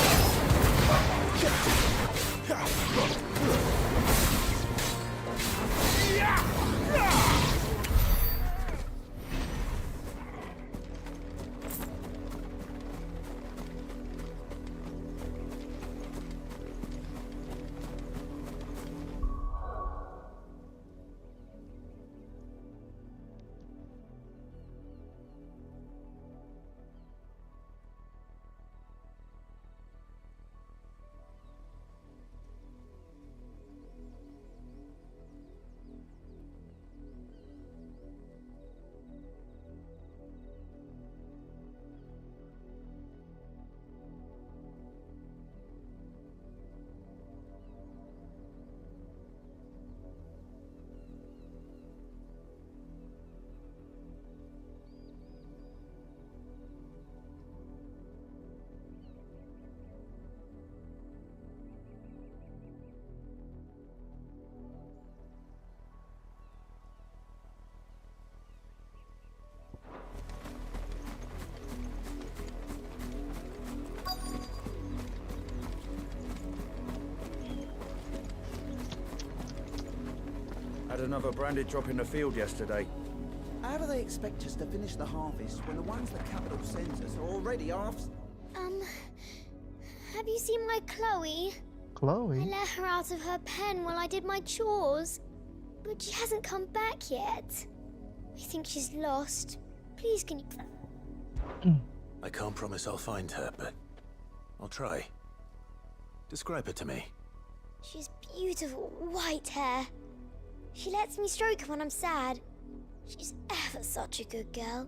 Had another branded drop in the field yesterday. How do they expect us to finish the harvest when the ones the capital sends us are already half... Have you seen my Chloe? Chloe? I let her out of her pen while I did my chores. But she hasn't come back yet. I think she's lost. Please, can you... I can't promise I'll find her, but I'll try. Describe her to me. She's beautiful white hair. She lets me stroke her when I'm sad. She's ever such a good girl.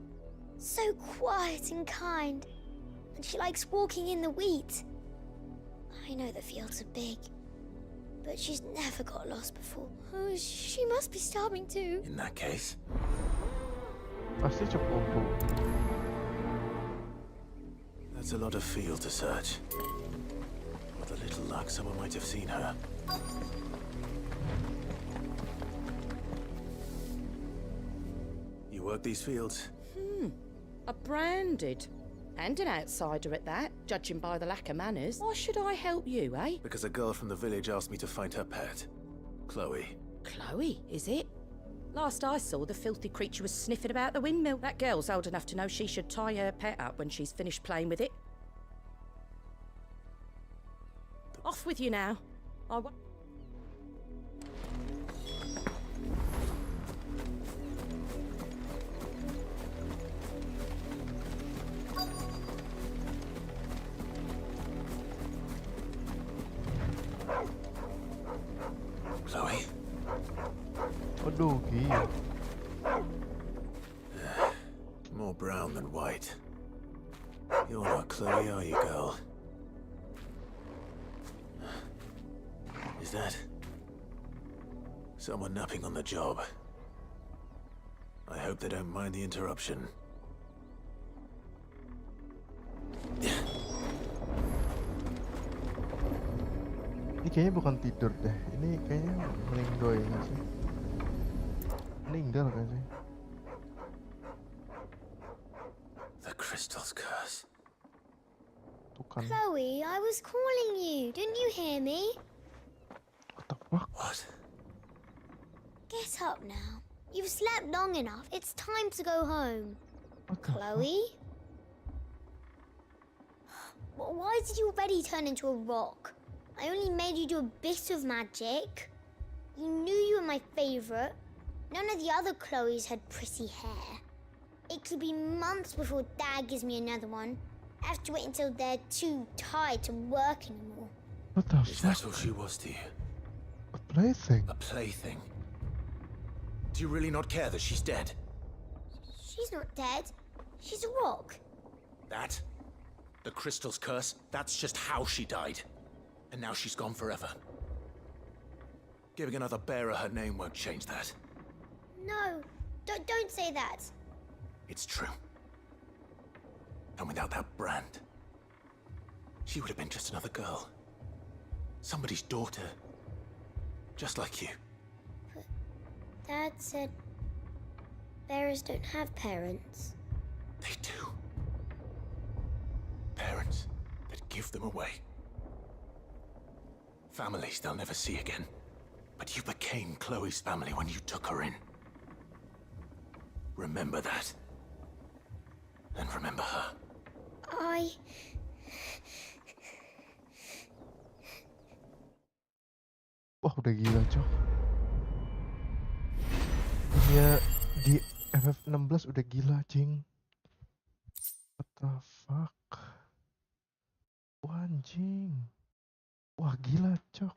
So quiet and kind. And she likes walking in the wheat. I know the fields are big, but she's never got lost before. Oh, she must be starving too. In that case... Pasti cukup. That's a lot of field to search. With a little luck, someone might have seen her. You work these fields? A branded. And an outsider at that, judging by the lack of manners. Why should I help you, eh? Because a girl from the village asked me to find her pet. Chloe. Chloe, is it? Last I saw, the filthy creature was sniffing about the windmill. That girl's old enough to know she should tie her pet up when she's finished playing with it. Off with you now. Chloe? Aduh, gila. More brown than white. You're not Chloe, are you, girl? Is that... someone napping on the job? I hope they don't mind the interruption. Ini kayaknya bukan tidur deh. Ini kayaknya melinggoy nggak sih? Meninggal nggak sih? The crystal crystal's curse. Chloe, I was calling you. Didn't you hear me? What? Get up now. You've slept long enough. It's time to go home. Chloe? Why did you already turn into a rock? I only made you do a bit of magic. You knew you were my favorite. None of the other Chloes had pretty hair. It could be months before Dad gives me another one. I have to wait until they're too tired to work anymore. What the Is that all she was to you? A plaything? A plaything? Do you really not care that she's dead? She's not dead. She's a rock. That? The crystal's curse? That's just how she died. And now she's gone forever. Giving another bearer her name won't change that. No, don't say that. It's true. And without that brand, she would have been just another girl. Somebody's daughter. Just like you. But Dad said bearers don't have parents. They do. Parents that give them away. Families they'll never see again. But you became Chloe's family when you took her in. Remember that. And remember her. Wah, udah gila, Cok. Dunia di FF16 udah gila, cing. What the fuck? Wah, anjing. Wah, gila, Cok.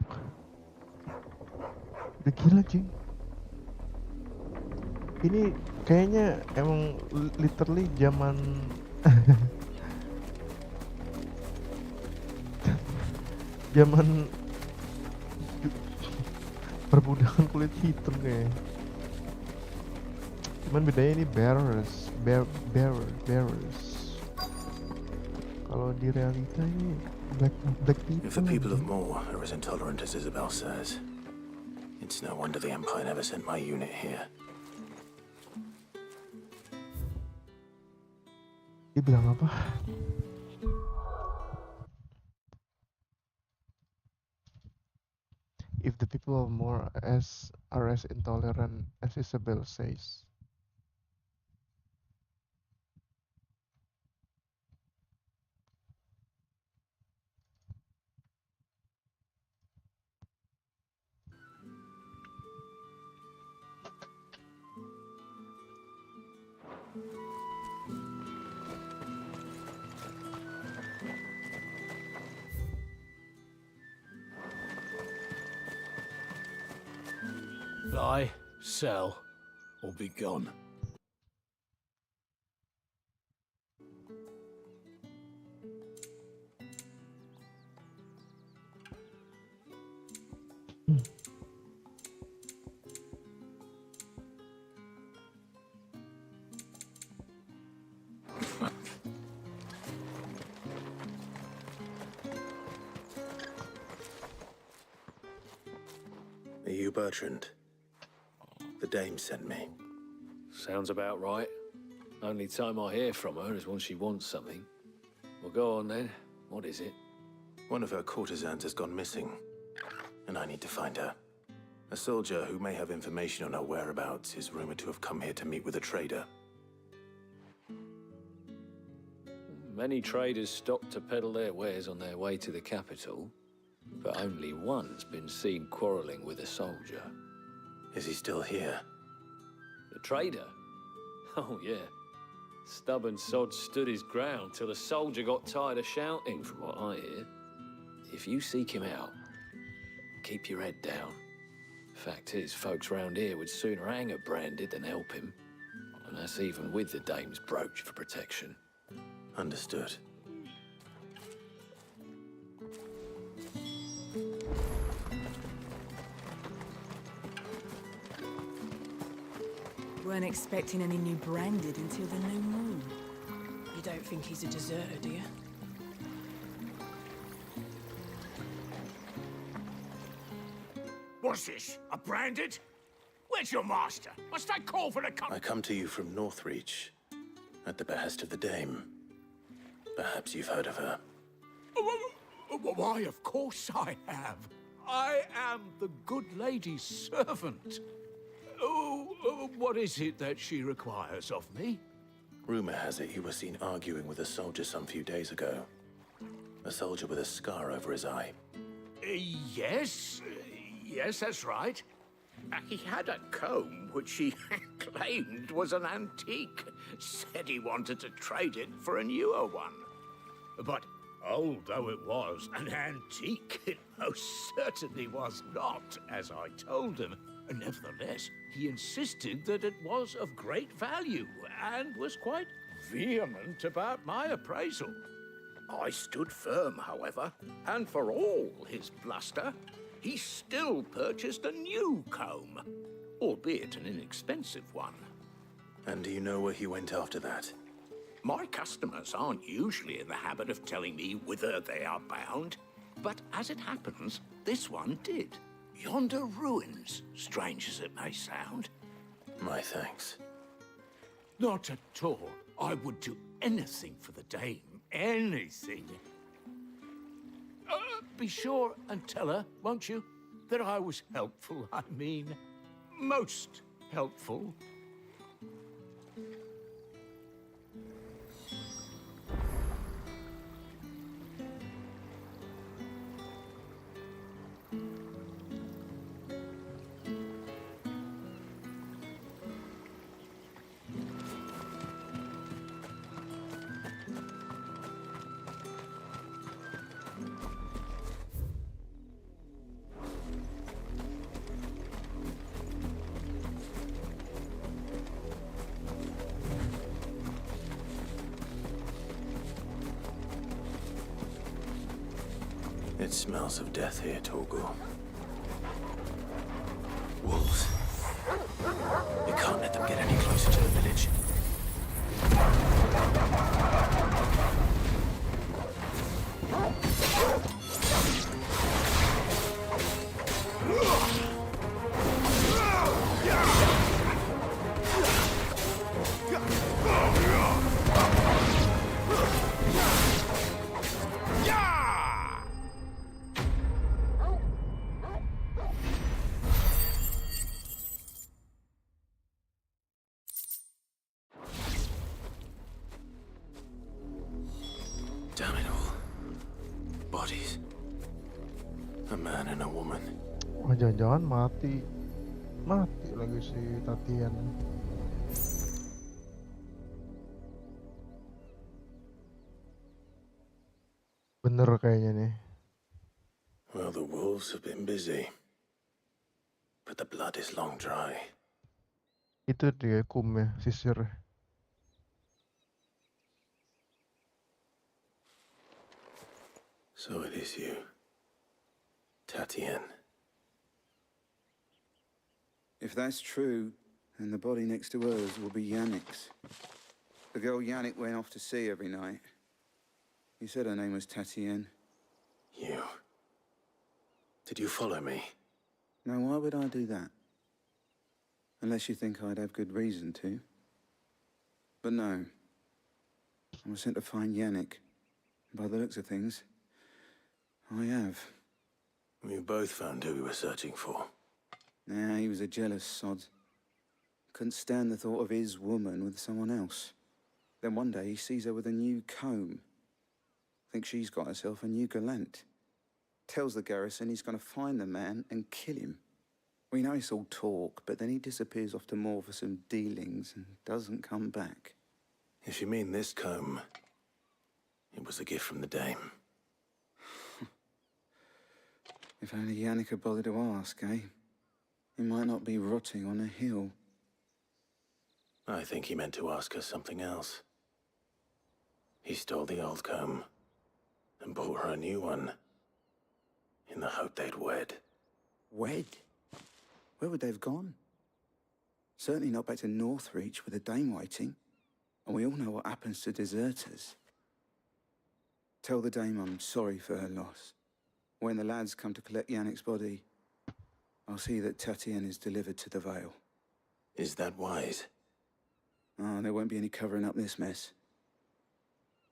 Udah gila, cing. Ini kayaknya emang literally zaman zaman perbudakan kulit hitam kayak. Cuman bedanya ini bearers. Kalau di realita ini black people. If the people of Moor are as intolerant as Isabel says, it's no wonder the Empire never sent my unit here. Dia bilang apa? If the people of Moor are as intolerant as Isabel says. Buy, sell, or be gone. Are you Bertrand? The dame sent me. Sounds about right. Only time I hear from her is when she wants something. Well, go on then. What is it? One of her courtesans has gone missing, and I need to find her. A soldier who may have information on her whereabouts is rumored to have come here to meet with a trader. Many traders stop to peddle their wares on their way to the capital, but only one's been seen quarreling with a soldier. Is he still here? The trader? Oh, yeah. Stubborn sod stood his ground till the soldier got tired of shouting, from what I hear. If you seek him out, keep your head down. Fact is, folks round here would sooner hang a branded than help him. And that's even with the dame's brooch for protection. Understood. Weren't expecting any new branded until the new moon. You don't think he's a deserter, do you? What's this? A branded? Where's your master? Must I call for the I come to you from Northreach, at the behest of the dame. Perhaps you've heard of her. Why, of course I have. I am the good lady's servant. What is it that she requires of me? Rumor has it you were seen arguing with a soldier some few days ago. A soldier with a scar over his eye. Yes, that's right. He had a comb which he claimed was an antique. Said he wanted to trade it for a newer one. But old though it was, an antique it most certainly was not, as I told him. Nevertheless, he insisted that it was of great value and was quite vehement about my appraisal. I stood firm, however, and for all his bluster, he still purchased a new comb, albeit an inexpensive one. And do you know where he went after that? My customers aren't usually in the habit of telling me whither they are bound, but as it happens, this one did. Yonder ruins, strange as it may sound. My thanks. Not at all. I would do anything for the dame. Anything. Be sure and tell her, won't you, that I was helpful. I mean, most helpful. It smells of death here, Torgu. Wolves. We can't let them get any closer to the village. Damn it all. Bodies. A man and a woman. Oh, jangan-jangan mati. Mati lagi si Tatian. Bener kayaknya nih. Well, the wolves have been busy. But the blood is long dry. Itu dia kumnya, sisir. So it is you, Tatian. If that's true, then the body next to hers will be Yannick's. The girl Yannick went off to see every night. He said her name was Tatian. You. Did you follow me? Now, why would I do that? Unless you think I'd have good reason to. But no. I was sent to find Yannick. By the looks of things, I have. We both found who we were searching for. Nah, he was a jealous sod. Couldn't stand the thought of his woman with someone else. Then one day he sees her with a new comb. Thinks she's got herself a new gallant. Tells the garrison he's going to find the man and kill him. We know it's all talk, but then he disappears off to Moor for some dealings and doesn't come back. If you mean this comb, it was a gift from the dame. If only Yannick had bothered to ask, eh? He might not be rotting on a hill. I think he meant to ask her something else. He stole the old comb and bought her a new one in the hope they'd wed. Wed? Where would they have gone? Certainly not back to Northreach with a dame waiting. And we all know what happens to deserters. Tell the dame I'm sorry for her loss. When the lads come to collect Yannick's body, I'll see that Tatian is delivered to the Vale. Is that wise? Oh, there won't be any covering up this mess.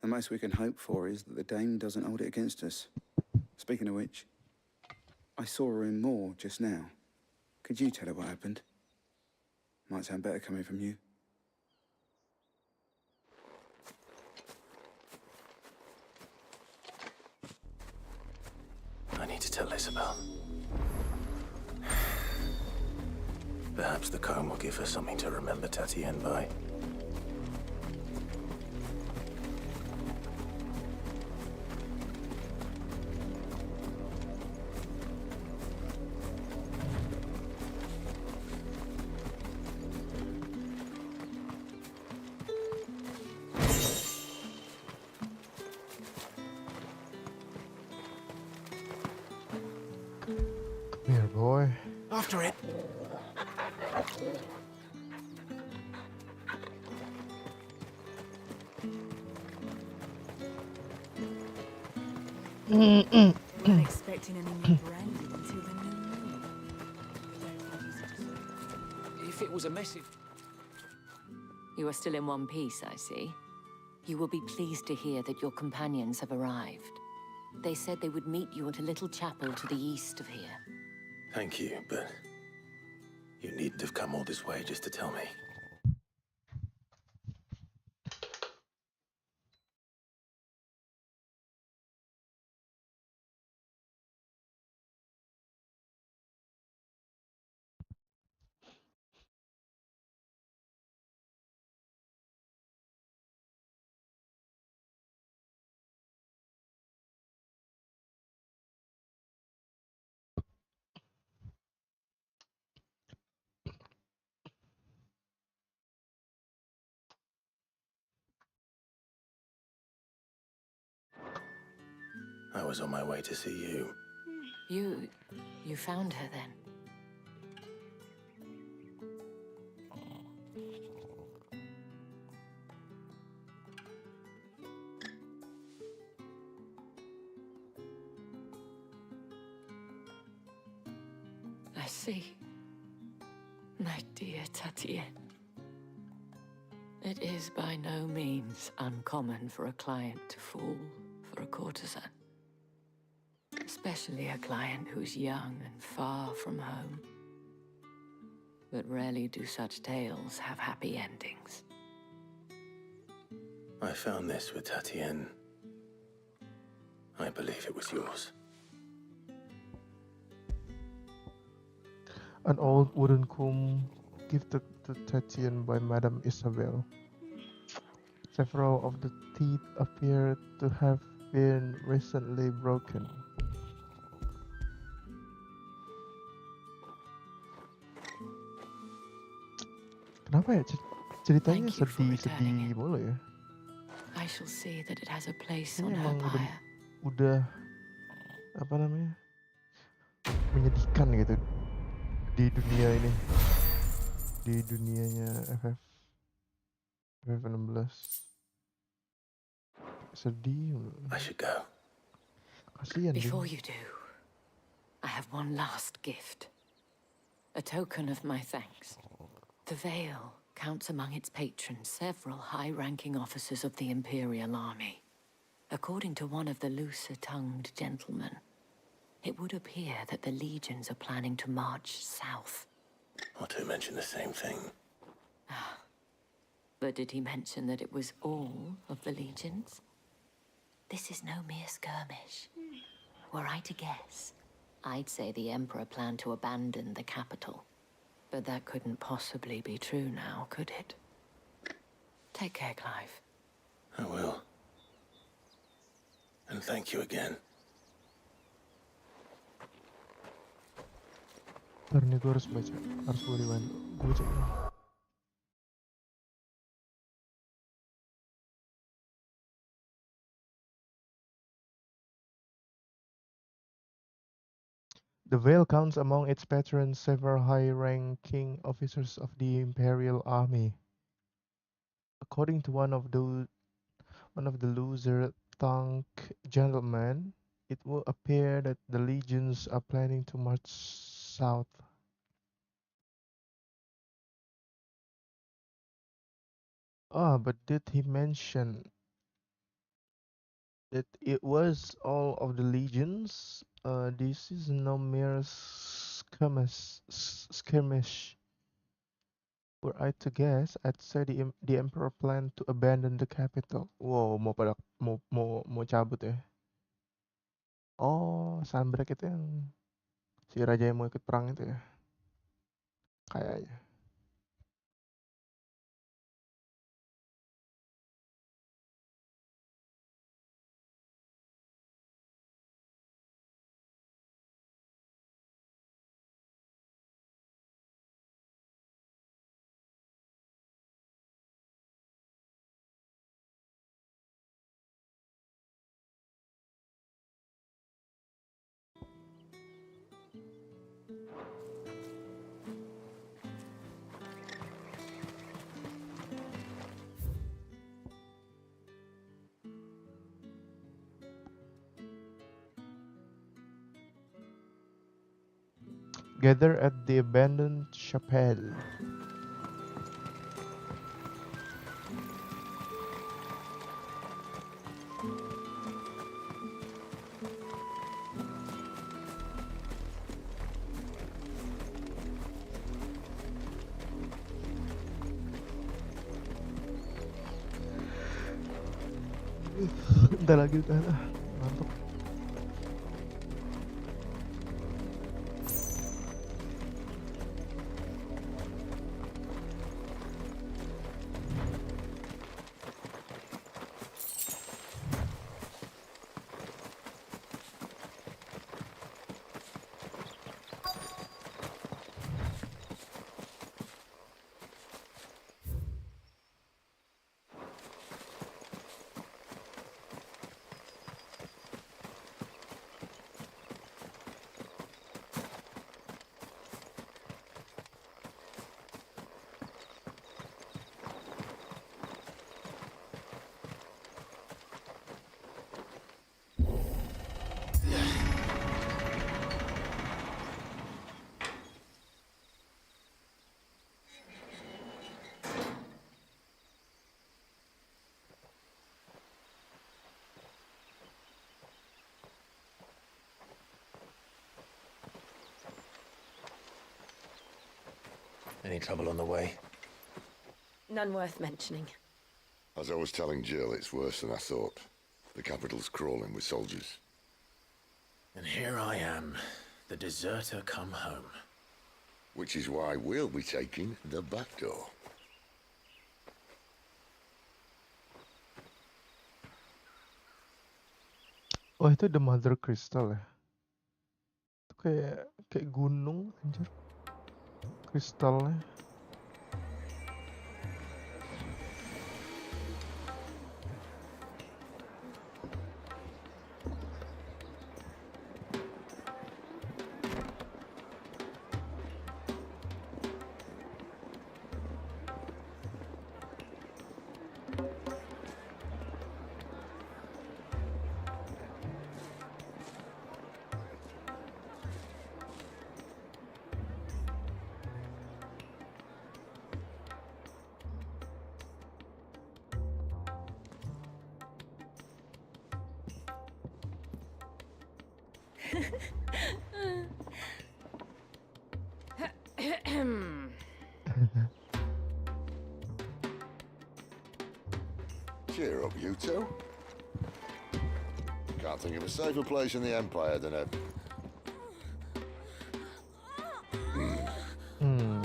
The most we can hope for is that the dame doesn't hold it against us. Speaking of which, I saw her in Moor just now. Could you tell her what happened? Might sound better coming from you. I need to tell Isabel. Perhaps the comb will give her something to remember Tatienne by. Come here, boy. After it. Not expecting any new branding until the new moon. If it was a message... You are still in one piece, I see. You will be pleased to hear that your companions have arrived. They said they would meet you at a little chapel to the east of here. Thank you, but you needn't have come all this way just to tell me. I was on my way to see you. You found her then? I see. My dear Tatienne. It is by no means uncommon for a client to fall for a courtesan. Especially a client who's young and far from home. But rarely do such tales have happy endings. I found this with Tatienne. I believe it was yours. An old wooden comb gifted to Tatienne by Madame Isabel. Several of the teeth appear to have been recently broken. Kenapa ya ceritanya Thank you for returning sedih-sedih mulu ya? I shall see that it has a place Ini on her emang pyre. udah apa namanya, menyedihkan gitu di dunia ini, di dunianya FF16. Sedih mulu. I should go. Kasian Before dia. you do, I have one last gift. A token of my thanks. The Vale counts among its patrons several high-ranking officers of the Imperial Army. According to one of the looser-tongued gentlemen, it would appear that the legions are planning to march south. Or to mention the same thing. But did he mention that it was all of the legions? This is no mere skirmish. Were I to guess, I'd say the Emperor planned to abandon the capital. But that couldn't possibly be true now, could it? Take care, Clive. I will. And thank you again. Ntar nih gue harus baca, harus gue dibantu. Gue baca ini. The Vale counts among its patrons several high-ranking officers of the Imperial Army. According to one of the loser-tongued gentlemen, it will appear that the legions are planning to march south. But did he mention that it was all of the legions. This is no mere skirmish. Were I to guess, I'd say the emperor planned to abandon the capital. Wow, mau cabut ya? Oh, Sunbreak itu yang si raja yang mau ikut perang itu ya? Kayaknya. Gather at the abandoned chapel. Bentar lagi udah ngantuk. Any trouble on the way? None worth mentioning. As I was telling Jill, it's worse than I thought. The capital's crawling with soldiers. And here I am, the deserter come home. Which is why we'll be taking the back door. Oh, itu the Mother Crystal ya? Itu kayak gunung anjir. Kristalnya. Cheer up, you two. Can't think of a safer place in the Empire than a...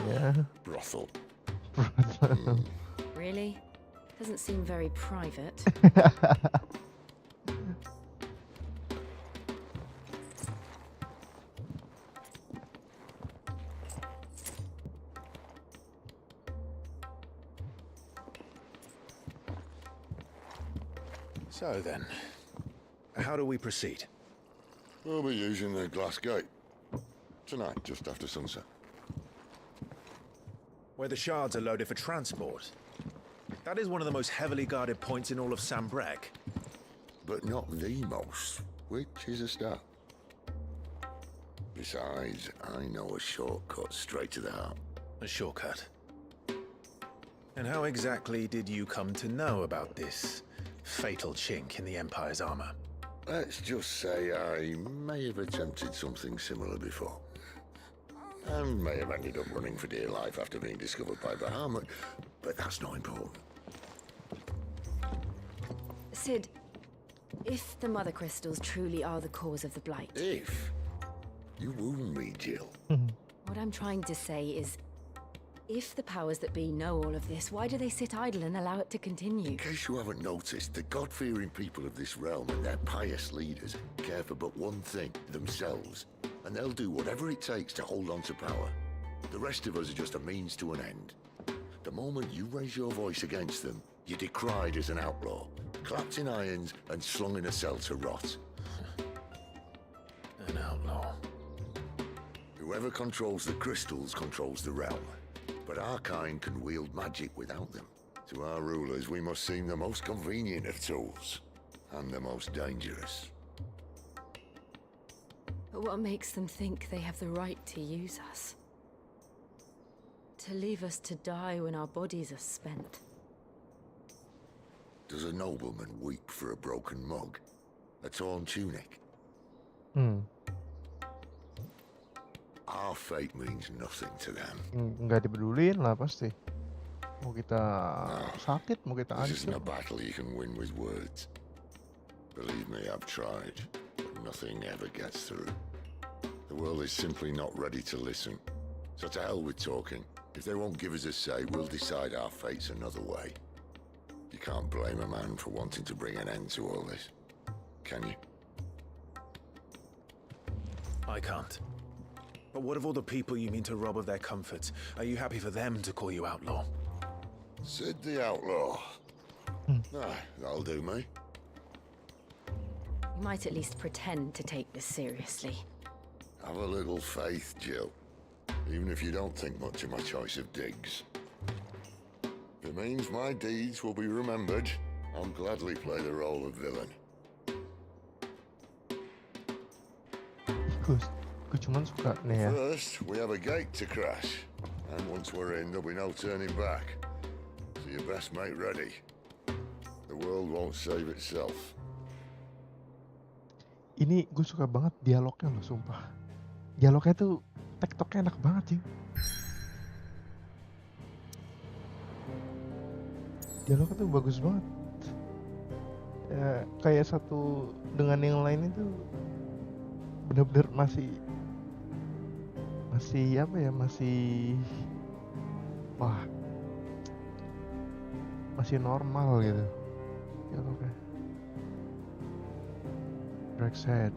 Yeah. Brothel. Really? Doesn't seem very private. So then, how do we proceed? We'll be using the glass gate. Tonight, just after sunset. Where the shards are loaded for transport. That is one of the most heavily guarded points in all of Sambrek. But not the most, which is a start. Besides, I know a shortcut straight to the heart. A shortcut. And how exactly did you come to know about this fatal chink in the Empire's armor. Let's just say I may have attempted something similar before. And may have ended up running for dear life after being discovered by Bahamut, but that's not important. Sid, if the Mother Crystals truly are the cause of the Blight... If? You wound me, Jill. What I'm trying to say is, if the powers that be know all of this, why do they sit idle and allow it to continue? In case you haven't noticed, the God-fearing people of this realm and their pious leaders care for but one thing, themselves. And they'll do whatever it takes to hold on to power. The rest of us are just a means to an end. The moment you raise your voice against them, you're decried as an outlaw, clapped in irons and slung in a cell to rot. An outlaw. Whoever controls the crystals controls the realm. But our kind can wield magic without them. To our rulers, we must seem the most convenient of tools, and the most dangerous. But what makes them think they have the right to use us? To leave us to die when our bodies are spent? Does a nobleman weep for a broken mug? A torn tunic? Our fate means nothing to them. Nggak dipedulin lah pasti. Mau kita sakit, mau kita This isn't a hancur. battle you can win with words. Believe me, I've tried, but nothing ever gets through. The world is simply not ready to listen. So to hell with talking. If they won't give us a say, we'll decide our fates another way. You can't blame a man for wanting to bring an end to all this, can you? I can't. But what of all the people you mean to rob of their comforts? Are you happy for them to call you outlaw? Sid the outlaw. That'll do me. You might at least pretend to take this seriously. Have a little faith, Jill. Even if you don't think much of my choice of digs. If it means my deeds will be remembered, I'll gladly play the role of villain. Gue cuman suka nih ya. First, we have a gate to crash. And once we're in, there'll be no turning back. So you best make ready. The world won't save itself. Ini gue suka banget dialognya loh, sumpah. Dialognya tuh tektoknya enak banget sih. Dialognya tuh bagus banget. Ya, kayak satu dengan yang lain itu bener-bener masih apa ya, masih normal gitu dialognya. Drake's head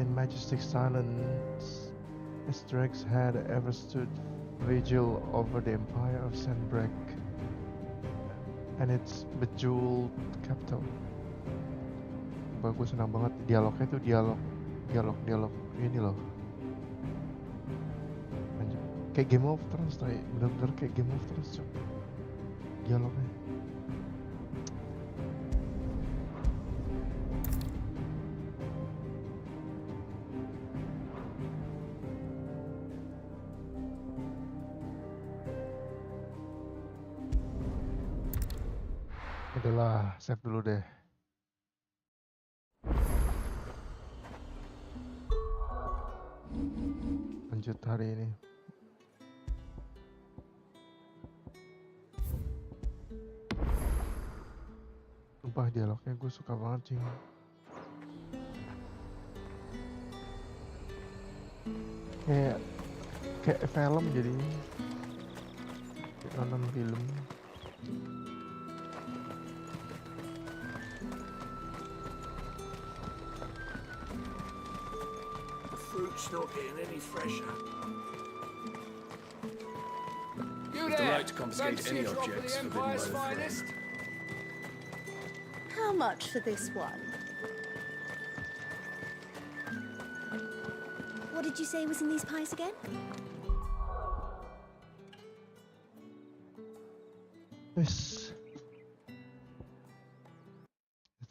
in majestic silence as Drake's head ever stood vigil over the empire of Sandbreak and its bejeweled capital. Bagus, senang banget dialognya tuh dialog ini loh. Anjir, kayak Game of Thrones tuh, bener-bener kayak Game of Thrones cok. Dialognya. Udahlah, save dulu deh. Lanjut hari ini. Sumpah dialognya gue suka banget sih. Kayak film jadinya. Kayak nonton film. Fruit's not getting any fresher. You With the there? right to confiscate Fancy any a drop of objects the forbidden by Empire's the throne. finest? How much for this one? What did you say was in these pies again? Yes.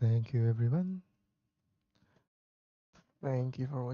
Thank you everyone. Thank you for watching.